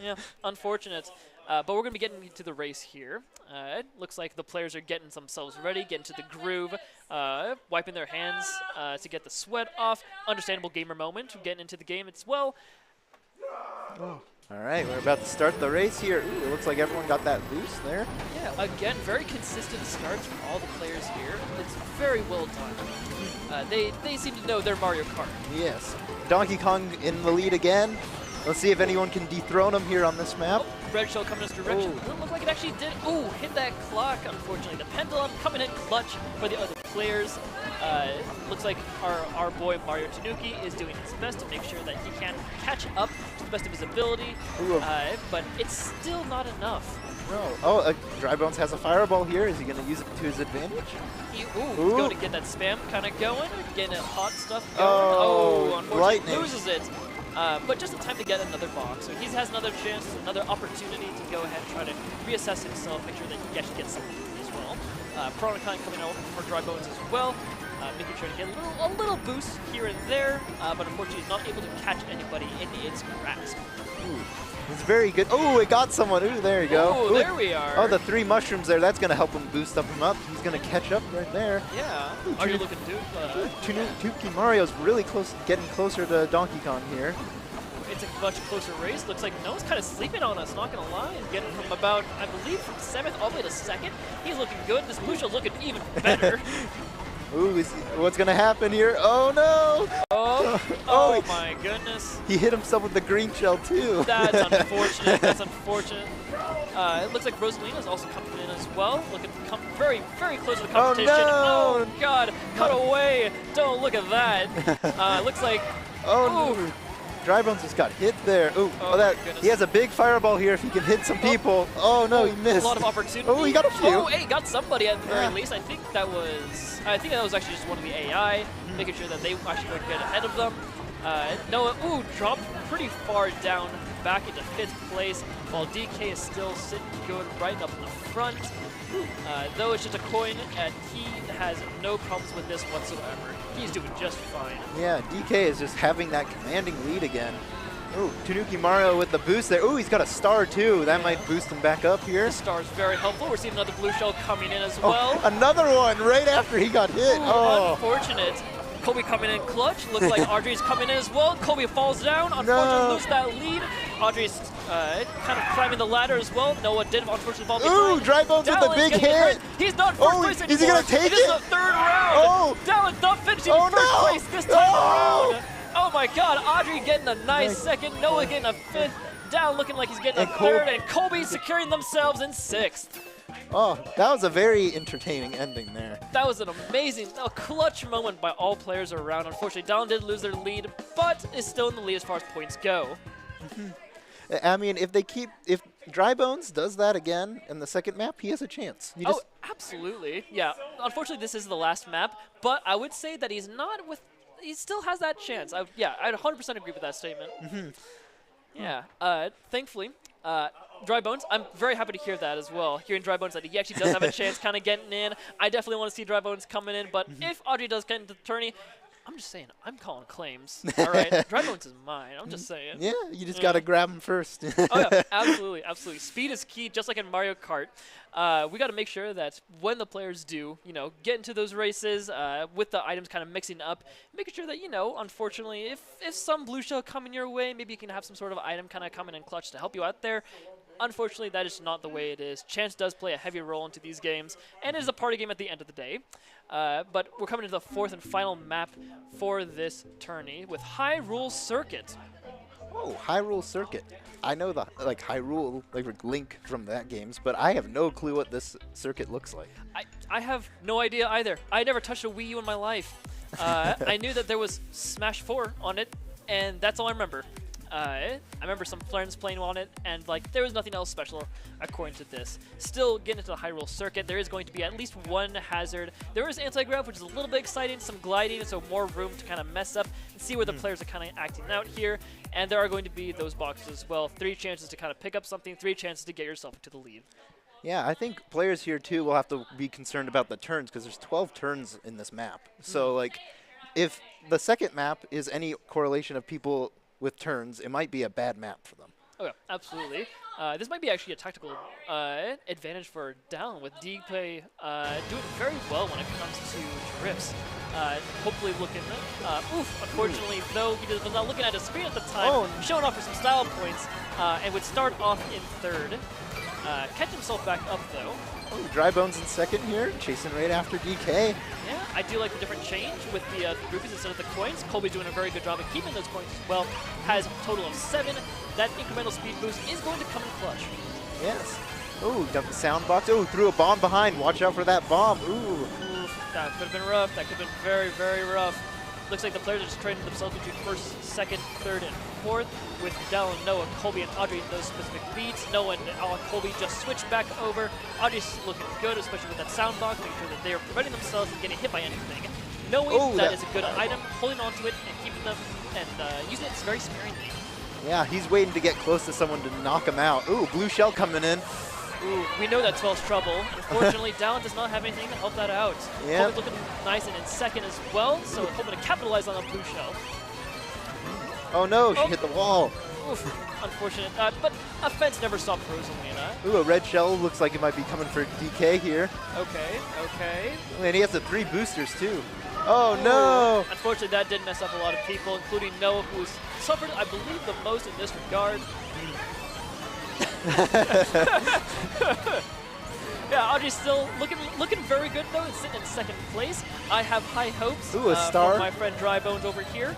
Yeah, unfortunate. But we're going to be getting into the race here. It looks like the players are getting themselves ready, getting to the groove, wiping their hands to get the sweat off. Understandable gamer moment, getting into the game as well. Oh. All right, we're about to start the race here. Ooh, it looks like everyone got that boost there. Yeah, again, very consistent starts from all the players here. It's very well done. They seem to know their Mario Kart. Yes. Donkey Kong in the lead again. Let's see if anyone can dethrone him here on this map. Oh, red shell coming in this direction. Doesn't look like it actually did. Ooh, hit that clock, unfortunately. The pendulum coming in clutch for the other players. Looks like our boy Mario Tanuki is doing his best to make sure that he can catch up to the best of his ability, but it's still not enough. No. Oh, Dry Bones has a fireball here. Is he going to use it to his advantage? He's going to get that spam kind of going, getting that hot stuff going. Oh, unfortunately lightning. Loses it. But just in time to get another box. So he has another chance, another opportunity to go ahead and try to reassess himself, make sure that he actually gets something as well. Chronicon coming out for Dry Bones as well. making sure to get a little boost here and there, but unfortunately is not able to catch anybody in its grasp. Ooh, it's very good. Oh, it got someone. Ooh, there you go. Oh, there we are. Oh, the 3 mushrooms there. That's going to help him boost him up. He's going to catch up right there. Yeah. Ooh, Are you looking to? Tunuki Mario's really close, getting closer to Donkey Kong here. It's a much closer race. Looks like Noah's kind of sleeping on us, not going to lie. He's getting from about, I believe, from 7th all the way to 2nd. He's looking good. This blue shell's looking even better. Ooh, what's going to happen here? Oh, no! Oh my goodness. He hit himself with the green shell, too. That's unfortunate. That's unfortunate. It looks like Rosalina's also coming in as well. Looking very, very close to the competition. Oh, no! Oh God, cut away. Don't look at that. Looks like... Oh, no. Drybones just got hit there. Ooh, he has a big fireball here if he can hit some people. Oh, no, he missed. A lot of opportunity. Oh, he got a few. Oh, hey, got somebody at the very least. I think that was actually just one of the AI, making sure that they actually would get ahead of them. Noah, dropped pretty far down, back into 5th place, while DK is still sitting good right up in the front. Though it's just a coin, and he has no problems with this whatsoever. He's doing just fine. Yeah, DK is just having that commanding lead again. Ooh, Tanuki Mario with the boost there. Ooh, he's got a star too. That might boost him back up here. The star is very helpful. We're seeing another blue shell coming in as well. Another one right after he got hit. Unfortunate. Kobe coming in clutch. Looks like Audrey's coming in as well. Kobe falls down. Unfortunately, loses that lead. Audrey's kind of climbing the ladder as well. Noah did unfortunately fall behind. Ooh, Drybones with a big hit. He's not fourth place anymore. Is he going to take it? This is the 3rd round. Dallon's not finishing in 1st place this time around. Oh my God, Audrey getting a nice 2nd. Noah getting a 5th. Dallon looking like he's getting a 3rd. And Kobe securing themselves in 6th. Oh, that was a very entertaining ending there. That was an amazing, clutch moment by all players around. Unfortunately, Dallon did lose their lead, but is still in the lead as far as points go. I mean, if Drybones does that again in the 2nd map, he has a chance. Absolutely. Yeah. Unfortunately, this is the last map, but I would say that he still has that chance. I'd 100% agree with that statement. Yeah. Thankfully, Drybones, I'm very happy to hear that as well. Hearing Drybones that he actually does have a chance kind of getting in. I definitely want to see Drybones coming in, but if Audrey does get into the tourney, I'm just saying, I'm calling claims. All right, Drybones is mine. I'm just saying. Yeah, you just got to grab him first. Oh, yeah, absolutely, absolutely. Speed is key, just like in Mario Kart. We got to make sure that when the players do, get into those races with the items kind of mixing up, making sure that, unfortunately, if some blue shell coming your way, maybe you can have some sort of item kind of coming in clutch to help you out there. Unfortunately, that is not the way it is. Chance does play a heavy role into these games, and it is a party game at the end of the day. But we're coming into the 4th and final map for this tourney with Hyrule Circuit. Oh, Hyrule Circuit. I know the Hyrule Link from that games, but I have no clue what this circuit looks like. I have no idea either. I never touched a Wii U in my life. I knew that there was Smash 4 on it, and that's all I remember. I remember some friends playing on it, and there was nothing else special according to this. Still getting into the Hyrule Circuit, there is going to be at least one hazard. There is anti-grav, which is a little bit exciting, some gliding, so more room to kind of mess up and see where the players are kind of acting out here. And there are going to be those boxes as well. 3 chances to kind of pick up something, 3 chances to get yourself into the lead. Yeah, I think players here too will have to be concerned about the turns because there's 12 turns in this map. So if the 2nd map is any correlation of people with turns, it might be a bad map for them. Oh, yeah, absolutely. This might be actually a tactical advantage for Dallon, with DK doing very well when it comes to drifts. Hopefully looking, unfortunately, though, he was not looking at his screen at the time, showing off for some style points, and would start off in 3rd. Catch himself back up, though. Oh, Drybones in 2nd here, chasing right after DK. Yeah, I do like the different change with the rupees instead of the coins. Colby's doing a very good job of keeping those coins as well. Has a total of 7. That incremental speed boost is going to come in clutch. Yes. Oh, got the sound box. Oh, threw a bomb behind. Watch out for that bomb. Ooh. That could have been rough. That could have been very, very rough. Looks like the players are just trading themselves between 1st, 2nd, 3rd, and 4th, with Dallon, Noah, Colby, and Audrey in those specific leads. Noah and Colby just switched back over. Audrey's looking good, especially with that sound box, making sure that they are preventing themselves from getting hit by anything. Knowing that is a good item, holding onto it and keeping them and using it very sparingly. Yeah, he's waiting to get close to someone to knock him out. Ooh, blue shell coming in. Ooh, we know that spells trouble. Unfortunately, Down does not have anything to help that out. Yeah. Colby's looking nice and in second as well, so hoping to capitalize on a blue shell. Oh no, she hit the wall. Oof, unfortunate. But offense never stopped Rosalina. Ooh, a red shell looks like it might be coming for DK here. Okay, okay. And he has the 3 boosters too. Oh no! Unfortunately, that did mess up a lot of people, including Noah, who's suffered, I believe, the most in this regard. Yeah, Audrey's still looking very good though. It's sitting in second place. I have high hopes. Ooh, a star. From my friend Drybones over here.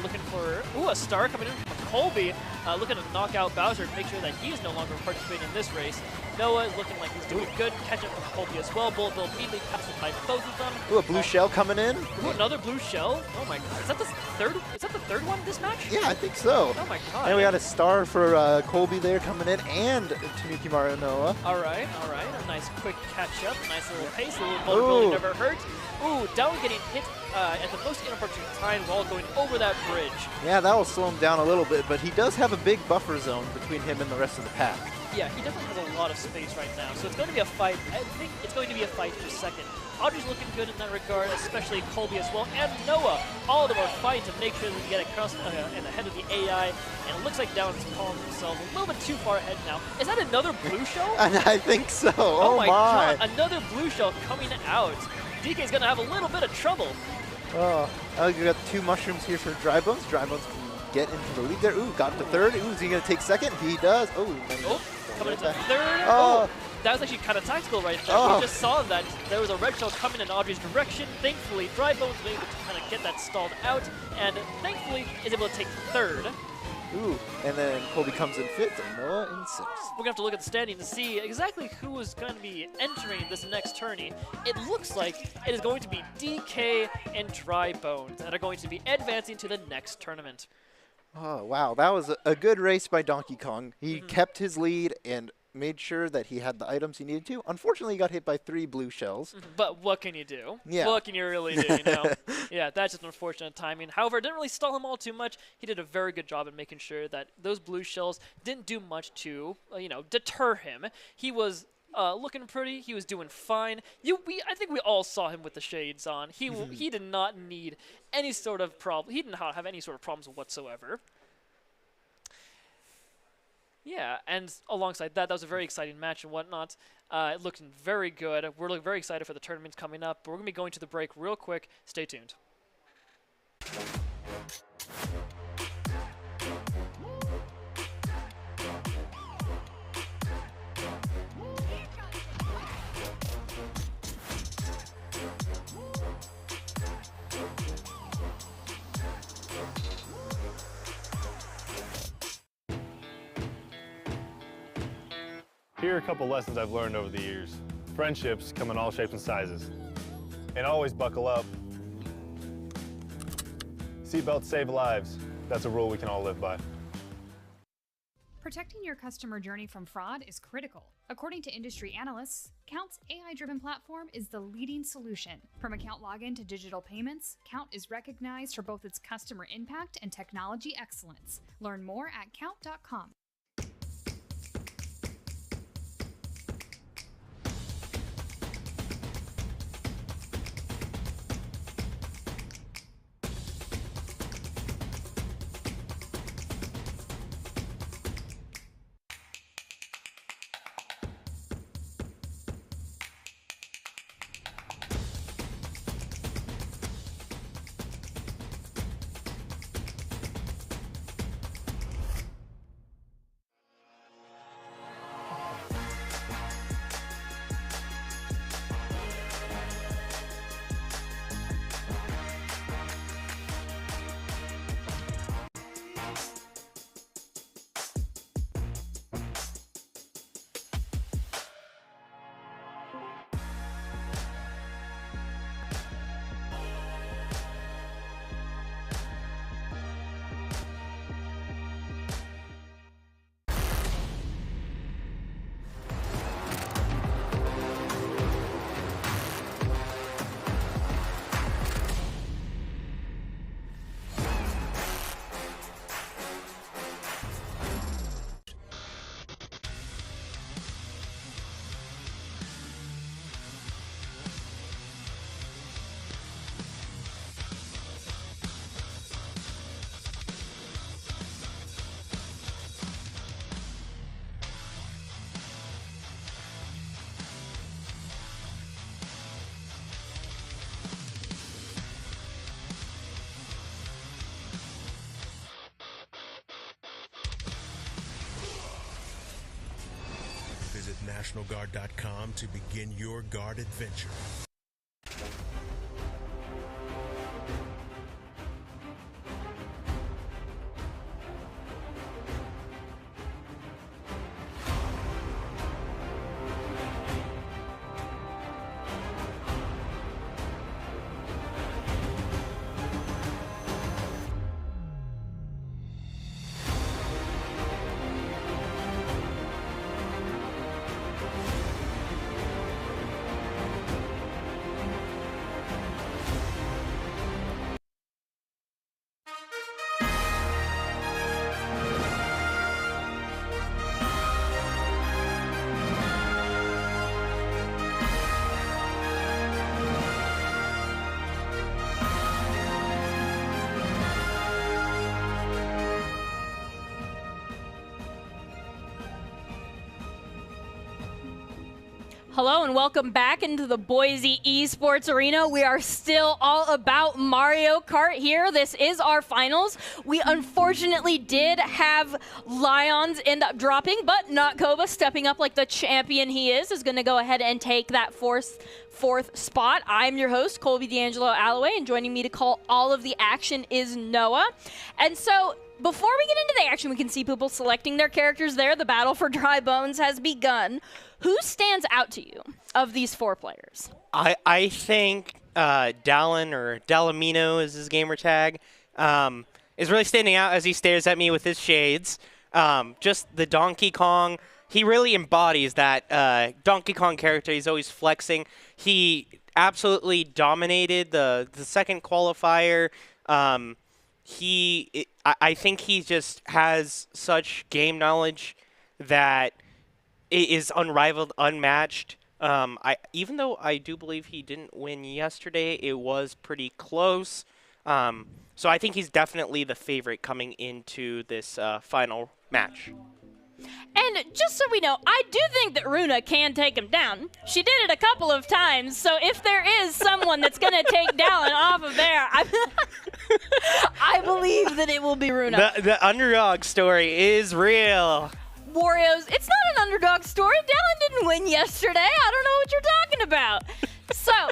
Looking for a star coming in from Colby. Looking to knock out Bowser to make sure that he's no longer participating in this race. Noah is looking like he's doing good. Catch up with Colby as well. Bullet Bill immediately passes by both of them. Ooh, a blue shell coming in. Ooh, another blue shell. Oh my god. Is that the third? Is that the third one this match? Yeah, I think so. Oh my god. And we got a star for Colby there coming in, and Tanuki Mario Noah. All right, all right. A nice quick catch up, a nice little pace, a little vulnerability never hurt. Ooh, Down getting hit at the most inopportune time while going over that bridge. Yeah, that will slow him down a little bit, but he does have a big buffer zone between him and the rest of the pack. Yeah, he definitely has a lot of space right now, so it's going to be a fight. I think it's going to be a fight for second. Audrey's looking good in that regard, especially Colby as well, and Noah. All of them are fighting to make sure that they get across and ahead of the AI, and it looks like Down is calling himself a little bit too far ahead now. Is that another blue shell? And I think so. Oh my god, another blue shell coming out. DK's going to have a little bit of trouble. Oh, we got 2 mushrooms here for Drybones. Drybones can get into the lead there. Ooh, got to third. Ooh, is he going to take second? He does. Oh, coming into third. Oh. That was actually kind of tactical right there. Oh. We just saw that there was a red shell coming in Audrey's direction. Thankfully, Drybones was able to kind of get that stalled out, and thankfully is able to take third. Ooh, and then Colby comes in 5th, and Noah in 6th. We're going to have to look at the standing to see exactly who is going to be entering this next tourney. It looks like it is going to be DK and Drybones that are going to be advancing to the next tournament. Oh, wow. That was a good race by Donkey Kong. He kept his lead and made sure that he had the items he needed to. Unfortunately, he got hit by 3 blue shells. But what can you do? Yeah. What can you really do, you know? Yeah, that's just unfortunate timing. However, it didn't really stall him all too much. He did a very good job in making sure that those blue shells didn't do much to, deter him. He was looking pretty. He was doing fine. I think we all saw him with the shades on. He did not need any sort of problem. He did not have any sort of problems whatsoever. Yeah, and alongside that, that was a very exciting match and whatnot. It looked very good. We're looking very excited for the tournaments coming up. But we're going to be going to the break real quick. Stay tuned. Here are a couple lessons I've learned over the years. Friendships come in all shapes and sizes. And always buckle up. Seatbelts save lives. That's a rule we can all live by. Protecting your customer journey from fraud is critical. According to industry analysts, Count's AI-driven platform is the leading solution. From account login to digital payments, Count is recognized for both its customer impact and technology excellence. Learn more at count.com. NationalGuard.com to begin your guard adventure. Hello and welcome back into the Boise Esports Arena. We are still all about Mario Kart here. This is our finals. We unfortunately did have Lions end up dropping, but not Koba stepping up like the champion he is going to go ahead and take that fourth spot. I'm your host, Colby D'Angelo Alloway, and joining me to call all of the action is Noah. And so before we get into the action, we can see people selecting their characters there. The battle for Dry Bones has begun. Who stands out to you of these four players? I think Dallin, or Dallamino is his gamer tag, is really standing out as he stares at me with his shades. Just the Donkey Kong, he really embodies that Donkey Kong character. He's always flexing. He absolutely dominated the second qualifier. I think he just has such game knowledge that it is unrivaled, unmatched. Even though I do believe he didn't win yesterday, it was pretty close. So I think he's definitely the favorite coming into this final match. And just so we know, I do think that Runa can take him down. She did it a couple of times, so if there is someone that's going to take Dallin off of there, I believe that it will be Runa. The underdog story is real. Wario's, it's not an underdog story. Dallin didn't win yesterday. I don't know what you're talking about. So,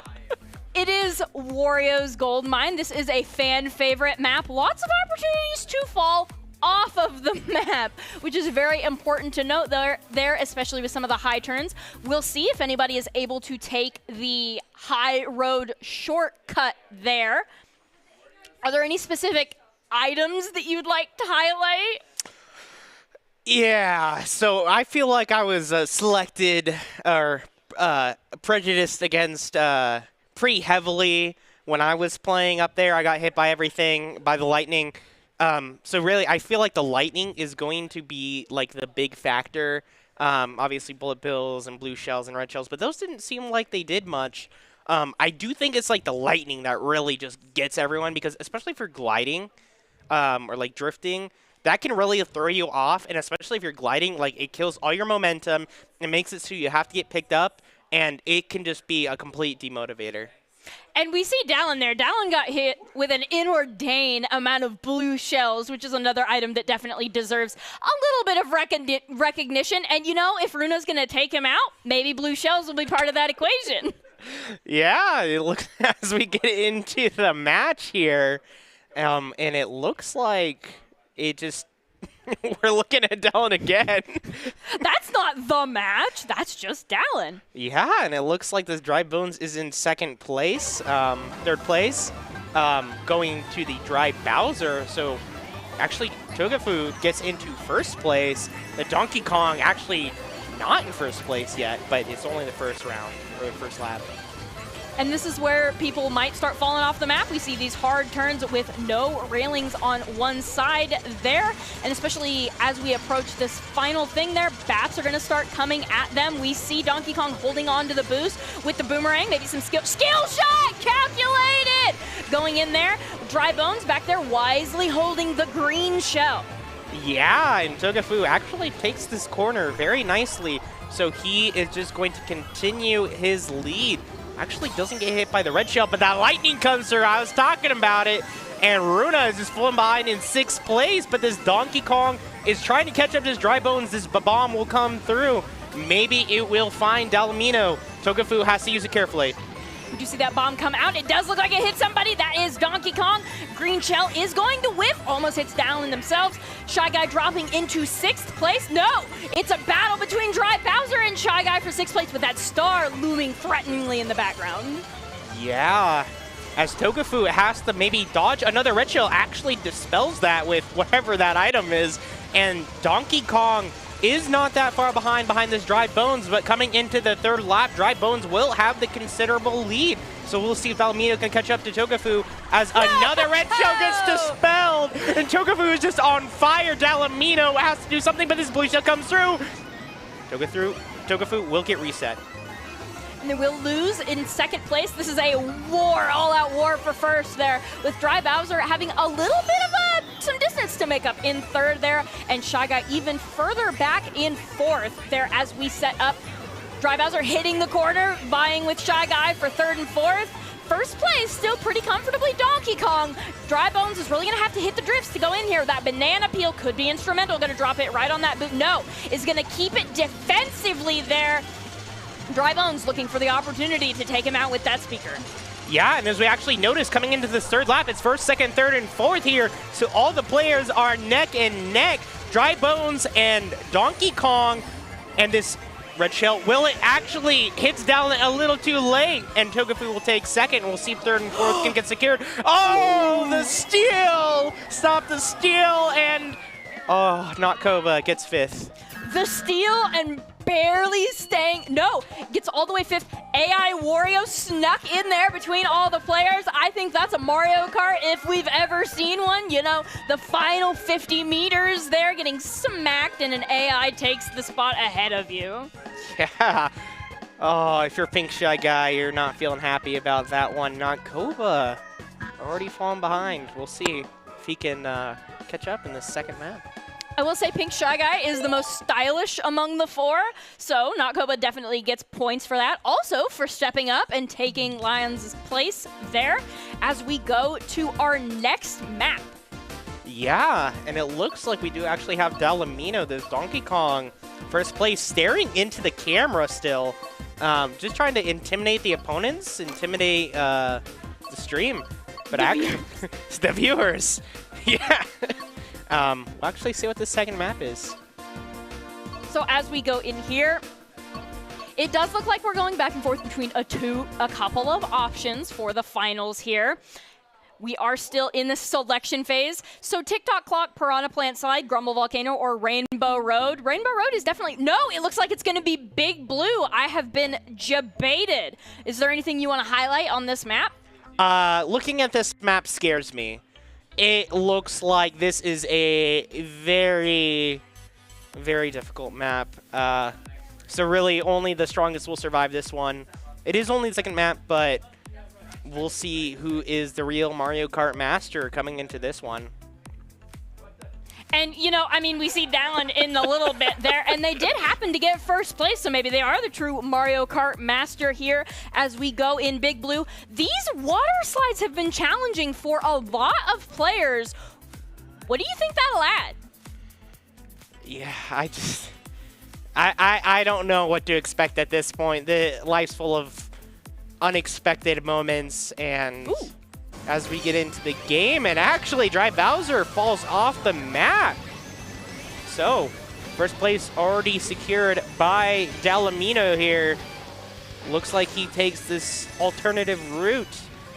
it is Wario's Gold Mine. This is a fan favorite map. Lots of opportunities to fall off of the map, which is very important to note there, especially with some of the high turns. We'll see if anybody is able to take the high road shortcut there. Are there any specific items that you'd like to highlight? Yeah, so I feel like I was selected or prejudiced against pretty heavily when I was playing up there. I got hit by everything, by the lightning. So really, I feel like the lightning is going to be like the big factor. Obviously, bullet bills and blue shells and red shells, but those didn't seem like they did much. I do think it's like the lightning that really just gets everyone, because especially for gliding or like drifting, that can really throw you off, and especially if you're gliding, like it kills all your momentum. It makes it so you have to get picked up, and it can just be a complete demotivator. And we see Dallin there. Dallin got hit with an inordinate amount of blue shells, which is another item that definitely deserves a little bit of recognition. And, you know, if Runa's going to take him out, maybe blue shells will be part of that equation. Yeah, it looks as we get into the match here, and it looks like it just we're looking at Dallin again. That's not the match. That's just Dallin. Yeah, and it looks like this Dry Bones is in second place, third place, going to the Dry Bowser. So actually, Togafu gets into first place. The Donkey Kong actually not in first place yet, but it's only the first round, or the first lap. And this is where people might start falling off the map. We see these hard turns with no railings on one side there. And especially as we approach this final thing there, bats are going to start coming at them. We see Donkey Kong holding on to the boost with the boomerang. Maybe some skill shot, calculated! Going in there. Dry Bones back there wisely holding the green shell. Yeah, and Togafu actually takes this corner very nicely. So he is just going to continue his lead. Actually doesn't get hit by the red shell, but that lightning comes through. I was talking about it. And Runa is just falling behind in sixth place, but this Donkey Kong is trying to catch up to his Dry Bones. This bomb will come through. Maybe it will find Dalamino. Togefu has to use it carefully. Did you see that bomb come out? It does look like it hit somebody. That is Donkey Kong. Green Shell is going to whiff. Almost hits down themselves. Shy Guy dropping into 6th place. No, it's a battle between Dry Bowser and Shy Guy for 6th place with that star looming threateningly in the background. Yeah, as Togefu has to maybe dodge another red shell, actually dispels that with whatever that item is. And Donkey Kong is not that far behind this Dry Bones, but coming into the 3rd lap, Dry Bones will have the considerable lead. So we'll see if Dalamino can catch up to Togefu as another red shell gets dispelled. And Togefu is just on fire. Dalamino has to do something, but this blue shell comes through. Togefu will get reset. And they will lose in 2nd place. This is a war, all-out war for 1st there, with Dry Bowser having a little bit of some distance to make up in 3rd there, and Shy Guy even further back in 4th there as we set up. Dry Bowser hitting the corner, vying with Shy Guy for 3rd and 4th. 1st place, still pretty comfortably Donkey Kong. Dry Bones is really going to have to hit the drifts to go in here. That banana peel could be instrumental. Going to drop it right on that boot. No, is going to keep it defensively there. Dry Bones looking for the opportunity to take him out with that speaker. Yeah, and as we actually noticed coming into this 3rd lap, it's 1st, 2nd, 3rd, and 4th here. So all the players are neck and neck. Dry Bones and Donkey Kong. And this red shell, will it actually hits down a little too late? And Togefu will take 2nd. We'll see if 3rd and 4th can get secured. Oh, the steal! Stop the steal, and not Koba gets 5th. The steal and barely staying, no, gets all the way 5th. AI Wario snuck in there between all the players. I think that's a Mario Kart if we've ever seen one. You know, the final 50 meters there getting smacked and an AI takes the spot ahead of you. Yeah. Oh, if you're Pink Shy Guy, you're not feeling happy about that one. Not Koba. Already falling behind. We'll see if he can catch up in the 2nd map. I will say Pink Shy Guy is the most stylish among the 4, so Notkoba definitely gets points for that. Also for stepping up and taking Lion's place there as we go to our next map. Yeah, and it looks like we do actually have Dalamino, this Donkey Kong, 1st place, staring into the camera still. Just trying to intimidate the opponents, intimidate the stream. But actually, it's the viewers. Yeah. We'll actually see what the 2nd map is. So as we go in here, it does look like we're going back and forth between a couple of options for the finals here. We are still in the selection phase. So TikTok Clock, Piranha Plant Slide, Grumble Volcano, or Rainbow Road. Rainbow Road is definitely, no, it looks like it's going to be Big Blue. I have been debated. Is there anything you want to highlight on this map? Looking at this map scares me. It looks like this is a very, very difficult map. So really, only the strongest will survive this one. It is only the 2nd map, but we'll see who is the real Mario Kart master coming into this one. And, you know, I mean, we see Dallin in a little bit there, and they did happen to get 1st place, so maybe they are the true Mario Kart master here as we go in Big Blue. These water slides have been challenging for a lot of players. What do you think that'll add? Yeah, I don't know what to expect at this point. The life's full of unexpected moments, and ooh, as we get into the game, and actually Dry Bowser falls off the map. So, 1st place already secured by Dalamino here. Looks like he takes this alternative route.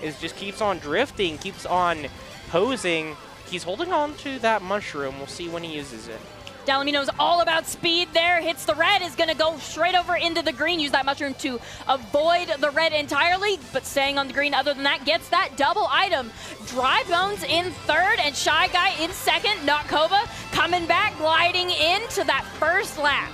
It just keeps on drifting, keeps on posing. He's holding on to that mushroom. We'll see when he uses it. Dalamino's all about speed there. Hits the red, is going to go straight over into the green. Use that mushroom to avoid the red entirely, but staying on the green other than that, gets that double item. Dry Bones in 3rd and Shy Guy in 2nd. Notkoba coming back, gliding into that 1st lap.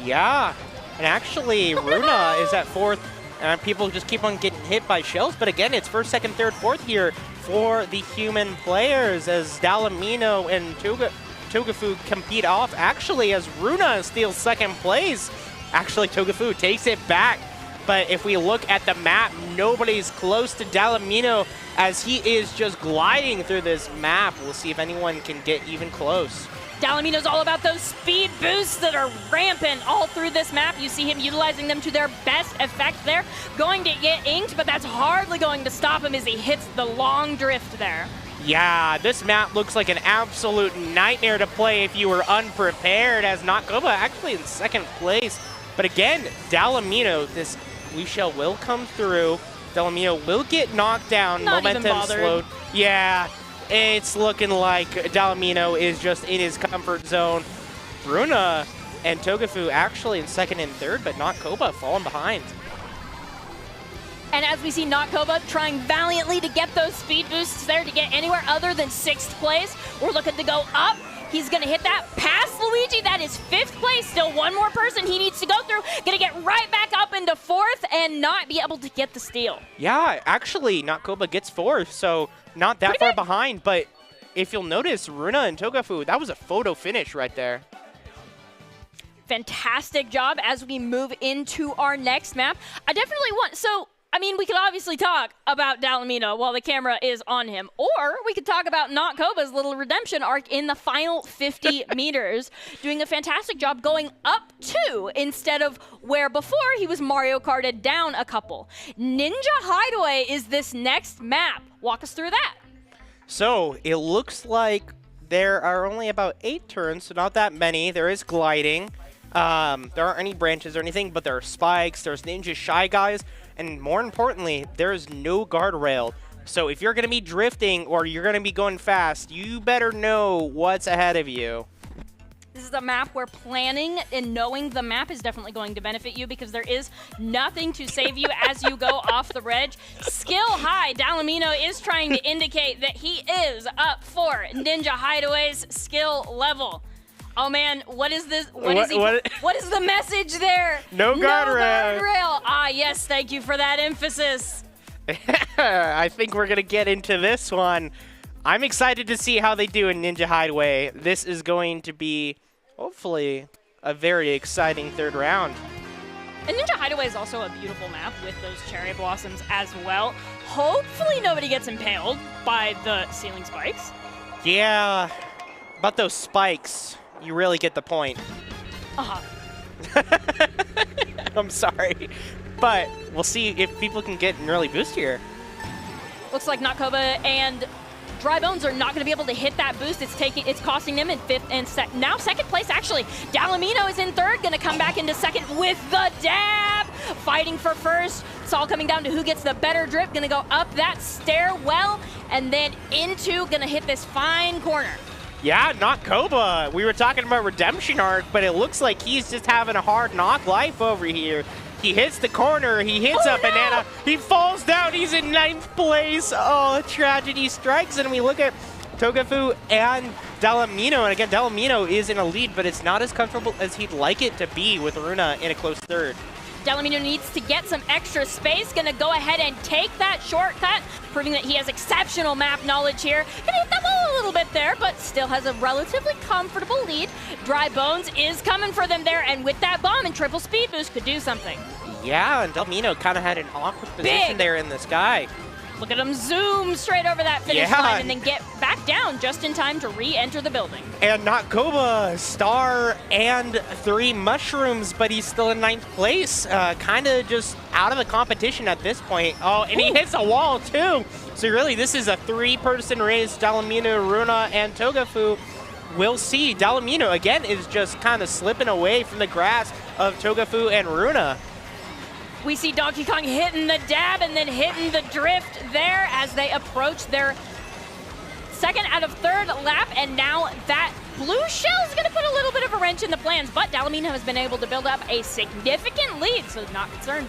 Yeah, and actually Runa is at 4th, and people just keep on getting hit by shells. But again, it's 1st, 2nd, 3rd, 4th here for the human players as Dalamino and Togefu compete off. Actually, as Runa steals 2nd place, actually Togefu takes it back. But if we look at the map, nobody's close to Dalamino as he is just gliding through this map. We'll see if anyone can get even close. Dalamino's all about those speed boosts that are rampant all through this map. You see him utilizing them to their best effect there. Going to get inked, but that's hardly going to stop him as he hits the long drift there. Yeah, this map looks like an absolute nightmare to play if you were unprepared, as Nakova actually in second place. But again, Dalamino, this we shall will come through. Dalamino will get knocked down. Not even Momentum bothered. slowed. Yeah, it's looking like Dalamino is just in his comfort zone. Runa and Togafu actually in second and third, but Nakova falling behind. And as we see Nakova trying valiantly to get those speed boosts there to get anywhere other than 6th place. We're looking to go up. He's going to hit that past Luigi. That is 5th place. Still one more person he needs to go through. Going to get right back up into 4th and not be able to get the steal. Yeah, actually, Nakova gets 4th, so not that far behind. But if you'll notice, Runa and Togafu, that was a photo finish right there. Fantastic job as we move into our next map. I definitely want... So, I mean, we could obviously talk about Dalamino while the camera is on him, or we could talk about Nakkova's little redemption arc in the final 50 meters, doing a fantastic job going up 2 instead of where before he was Mario Karted down a couple. Ninja Hideaway is this next map. Walk us through that. So, it looks like there are only about 8 turns, so not that many. There is gliding. There aren't any branches or anything, but there are spikes, there's Ninja Shy Guys, and more importantly, there's no guardrail. So if you're going to be drifting or you're going to be going fast, you better know what's ahead of you. This is a map where planning and knowing the map is definitely going to benefit you because there is nothing to save you as you go off the ledge. Skill high, Dalamino is trying to indicate that he is up for Ninja Hideaway's skill level. Oh man, what is this? What is the message there? No guardrail. No guardrail. Ah, yes, thank you for that emphasis. I think we're going to get into this one. I'm excited to see how they do in Ninja Hideaway. This is going to be, hopefully, a very exciting third round. And Ninja Hideaway is also a beautiful map with those cherry blossoms as well. Hopefully nobody gets impaled by the ceiling spikes. Yeah, about those spikes, you really get the point. Uh-huh. I'm sorry, but we'll see if people can get an early boost here. Looks like Nakova and Dry Bones are not going to be able to hit that boost. It's costing them in 5th and now 2nd place, actually. Dalamino is in 3rd, going to come back into 2nd with the dab. Fighting for 1st. It's all coming down to who gets the better drift. Going to go up that stairwell and then into, going to hit this fine corner. Yeah, Nakova. We were talking about redemption arc, but it looks like he's just having a hard knock life over here. He hits the corner, he hits a banana, he falls down, he's in 9th place. Oh, tragedy strikes, and we look at Togafu and Dalamino, and again, Dalamino is in a lead, but it's not as comfortable as he'd like it to be with Runa in a close 3rd. Dalamino needs to get some extra space, gonna go ahead and take that shortcut, proving that he has exceptional map knowledge here. Gonna hit the ball a little bit there, but still has a relatively comfortable lead. Dry Bones is coming for them there, and with that bomb and triple speed boost could do something. Yeah, and Dalamino kind of had an awkward position there in the sky. Look at him zoom straight over that finish line and then get back down just in time to re-enter the building. And Nakova, star and 3 mushrooms, but he's still in 9th place. Kind of just out of the competition at this point. Oh, and he hits a wall too. So really, this is a 3-person race. Dalamino, Runa, and Togafu. We'll see. Dalamino, again, is just kind of slipping away from the grasp of Togafu and Runa. We see Donkey Kong hitting the dab and then hitting the drift there as they approach their 2nd out of 3rd lap, and now that blue shell is going to put a little bit of a wrench in the plans, but Dalamino has been able to build up a significant lead, so not concerned.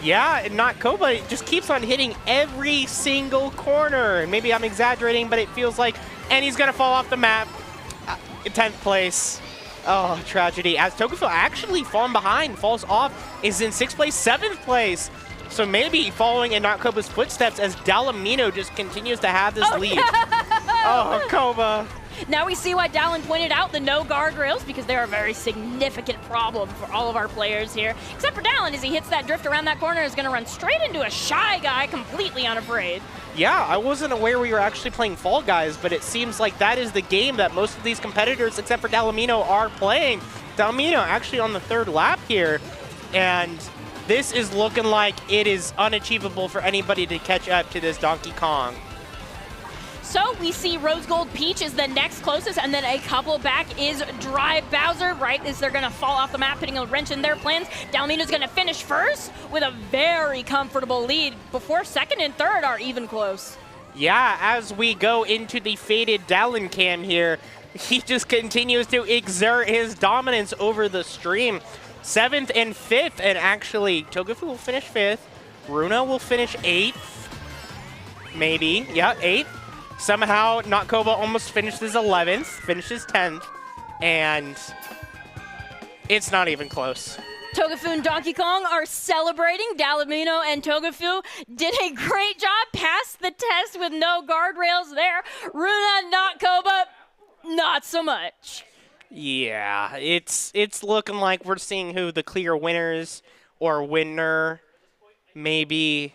Yeah, and Nakova just keeps on hitting every single corner. Maybe I'm exaggerating, but it feels like, and he's going to fall off the map. 10th place. Oh, tragedy. As Togafu actually falling behind, falls off, is in 6th place, 7th place. So maybe following in Nakova's footsteps as Dalamino just continues to have this lead. No! Oh, Kova. Now we see why Dallin pointed out the no guardrails, because they're a very significant problem for all of our players here. Except for Dallin, as he hits that drift around that corner, is going to run straight into a Shy Guy, completely unafraid. Yeah, I wasn't aware we were actually playing Fall Guys, but it seems like that is the game that most of these competitors, except for Dallamino, are playing. Dallamino actually on the 3rd lap here, and this is looking like it is unachievable for anybody to catch up to this Donkey Kong. So we see Rose Gold Peach is the next closest, and then a couple back is Drive Bowser, right as they're going to fall off the map, putting a wrench in their plans. Dallamino's going to finish first with a very comfortable lead before 2nd and 3rd are even close. Yeah, as we go into the faded Dallin cam here, he just continues to exert his dominance over the stream. 7th and 5th, and actually Togefu will finish 5th. Runa will finish 8th. Maybe, yeah, 8th. Somehow, Notkoba almost finishes 11th, finishes 10th, and it's not even close. Togefu and Donkey Kong are celebrating. Dallamino and Togefu did a great job, passed the test with no guardrails there. Runa, Notkoba, not so much. Yeah, it's looking like we're seeing who the clear winners or winner maybe.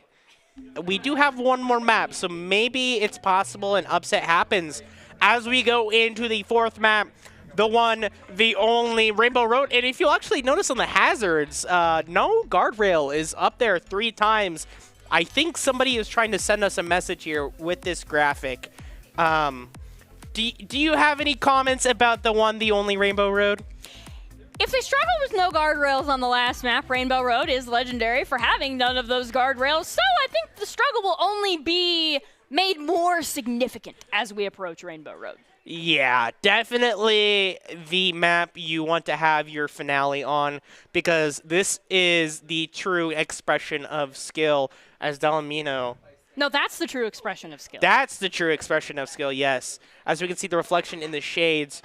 We do have one more map, so maybe it's possible an upset happens as we go into the 4th map, the one, the only Rainbow Road. And if you'll actually notice on the hazards, no guardrail is up there 3 times. I think somebody is trying to send us a message here with this graphic. Do you have any comments about the one, the only Rainbow Road? If they struggle with no guardrails on the last map, Rainbow Road is legendary for having none of those guardrails, so I think the struggle will only be made more significant as we approach Rainbow Road. Yeah, definitely the map you want to have your finale on, because this is the true expression of skill as Dallamino. No, that's the true expression of skill. That's the true expression of skill, yes. As we can see the reflection in the shades,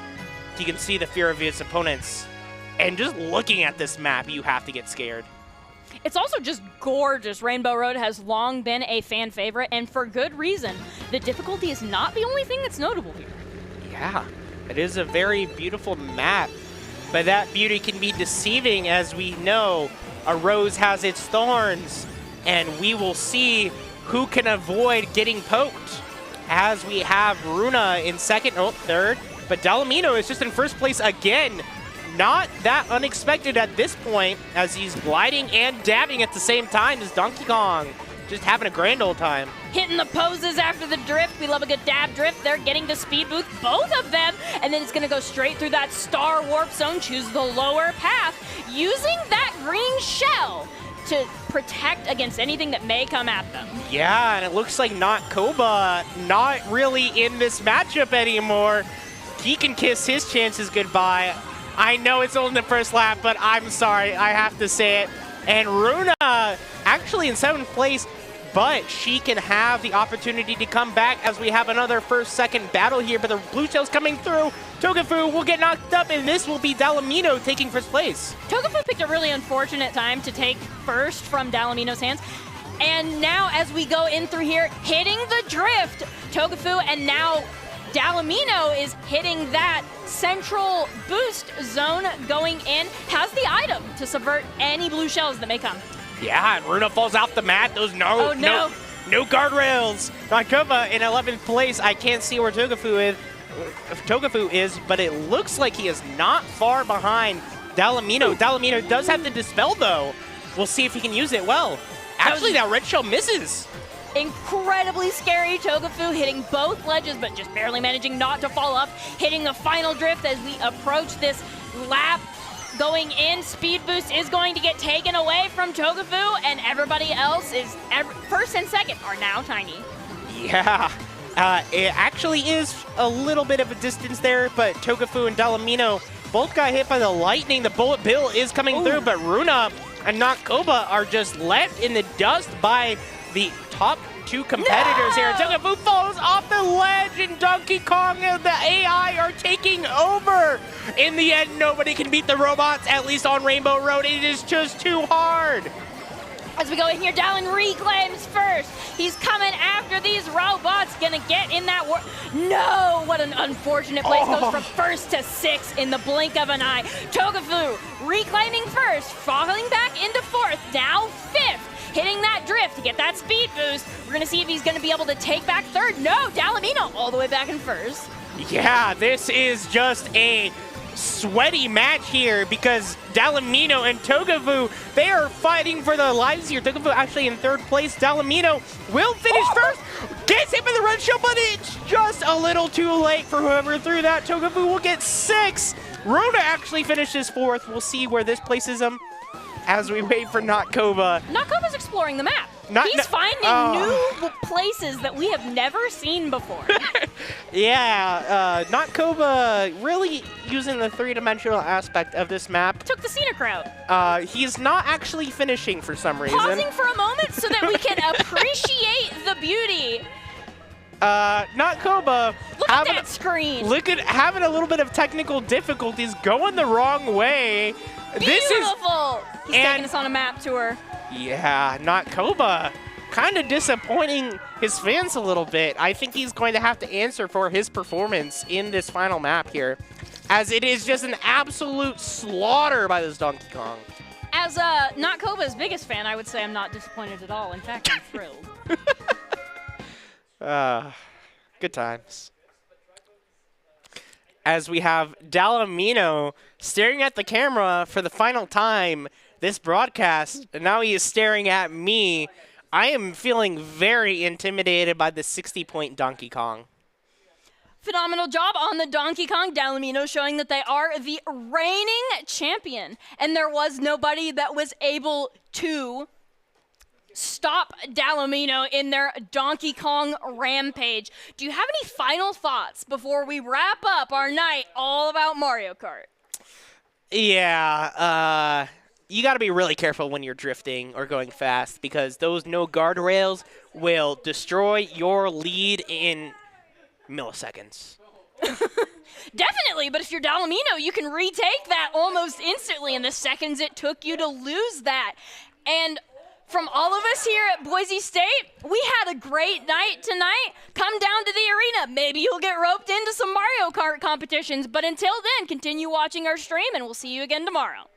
you can see the fear of his opponents. And just looking at this map, you have to get scared. It's also just gorgeous. Rainbow Road has long been a fan favorite, and for good reason. The difficulty is not the only thing that's notable here. Yeah, it is a very beautiful map, but that beauty can be deceiving, as we know a rose has its thorns, and we will see who can avoid getting poked, as we have Runa in 2nd, oh, 3rd, but Dallamino is just in 1st place again. Not that unexpected at this point, as he's gliding and dabbing at the same time as Donkey Kong. Just having a grand old time. Hitting the poses after the drift. We love a good dab drift. They're getting to speed boost, both of them. And then it's going to go straight through that star warp zone. Choose the lower path. Using that green shell to protect against anything that may come at them. Yeah, and it looks like Notkoba not really in this matchup anymore. He can kiss his chances goodbye. I know it's only the 1st lap, but I'm sorry, I have to say it. And Runa actually in 7th place, but she can have the opportunity to come back as we have another 1st-2nd battle here, but the blue shell's coming through. Togefu will get knocked up, and this will be Dallamino taking 1st place. Togefu picked a really unfortunate time to take 1st from Dallamino's hands. And now as we go in through here, hitting the drift, Togefu, and now Dallamino is hitting that central boost zone going in, has the item to subvert any blue shells that may come. Yeah, and Runa falls off the mat. Those no guardrails. Notkoba in 11th place. I can't see where Togefu is, but it looks like he is not far behind Dallamino. Dallamino does have the Dispel, though. We'll see if he can use it well. Actually, that red shell misses. Incredibly scary. Togefu hitting both ledges, but just barely managing not to fall up. Hitting the final drift as we approach this lap. Going in, speed boost is going to get taken away from Togefu, and everybody else is 1st and 2nd are now tiny. Yeah, it actually is a little bit of a distance there, but Togefu and Dallamino both got hit by the lightning. The bullet bill is coming through, but Runa and Notkoba are just left in the dust by the top 2 competitors here. Togefu falls off the ledge, and Donkey Kong and the AI are taking over. In the end, nobody can beat the robots, at least on Rainbow Road. It is just too hard. As we go in here, Dallin reclaims first. He's coming after these robots. Gonna get in that No, what an unfortunate place. Goes from first to sixth in the blink of an eye. Togafu reclaiming first, falling back into fourth, now fifth. Hitting that drift to get that speed boost. We're gonna see if he's gonna be able to take back third. No, Dallamino all the way back in first. Yeah, this is just a sweaty match here because Dallamino and Togafu, they are fighting for their lives here. Togafu actually in third place. Dallamino will finish first. Gets hit by the red shell, but it's just a little too late for whoever threw that. Togafu will get 6. Rhoda actually finishes 4th. We'll see where this places him as we wait for Notkova. Notkova's exploring the map. He's finding new places that we have never seen before. Yeah, Notkova really using the three-dimensional aspect of this map. Took the scenic route. He's not actually finishing for some reason. Pausing for a moment so that we can appreciate the beauty. Notkova. Look at that screen. Look at having a little bit of technical difficulties, going the wrong way. Beautiful. He's taking us on a map tour. Yeah, Notkova kind of disappointing his fans a little bit. I think he's going to have to answer for his performance in this final map here, as it is just an absolute slaughter by this Donkey Kong. As Notkova's biggest fan, I would say I'm not disappointed at all. In fact, I'm thrilled. Good times. As we have Dallamino staring at the camera for the final time this broadcast, and now he is staring at me. I am feeling very intimidated by the 60-point Donkey Kong. Phenomenal job on the Donkey Kong. Dallamino showing that they are the reigning champion, and there was nobody that was able to stop Dallamino in their Donkey Kong rampage. Do you have any final thoughts before we wrap up our night all about Mario Kart? Yeah, you got to be really careful when you're drifting or going fast because those no guardrails will destroy your lead in milliseconds. Definitely, but if you're Dallamino, you can retake that almost instantly in the seconds it took you to lose that. And from all of us here at Boise State, we had a great night tonight. Come down to the arena. Maybe you'll get roped into some Mario Kart competitions. But until then, continue watching our stream, and we'll see you again tomorrow.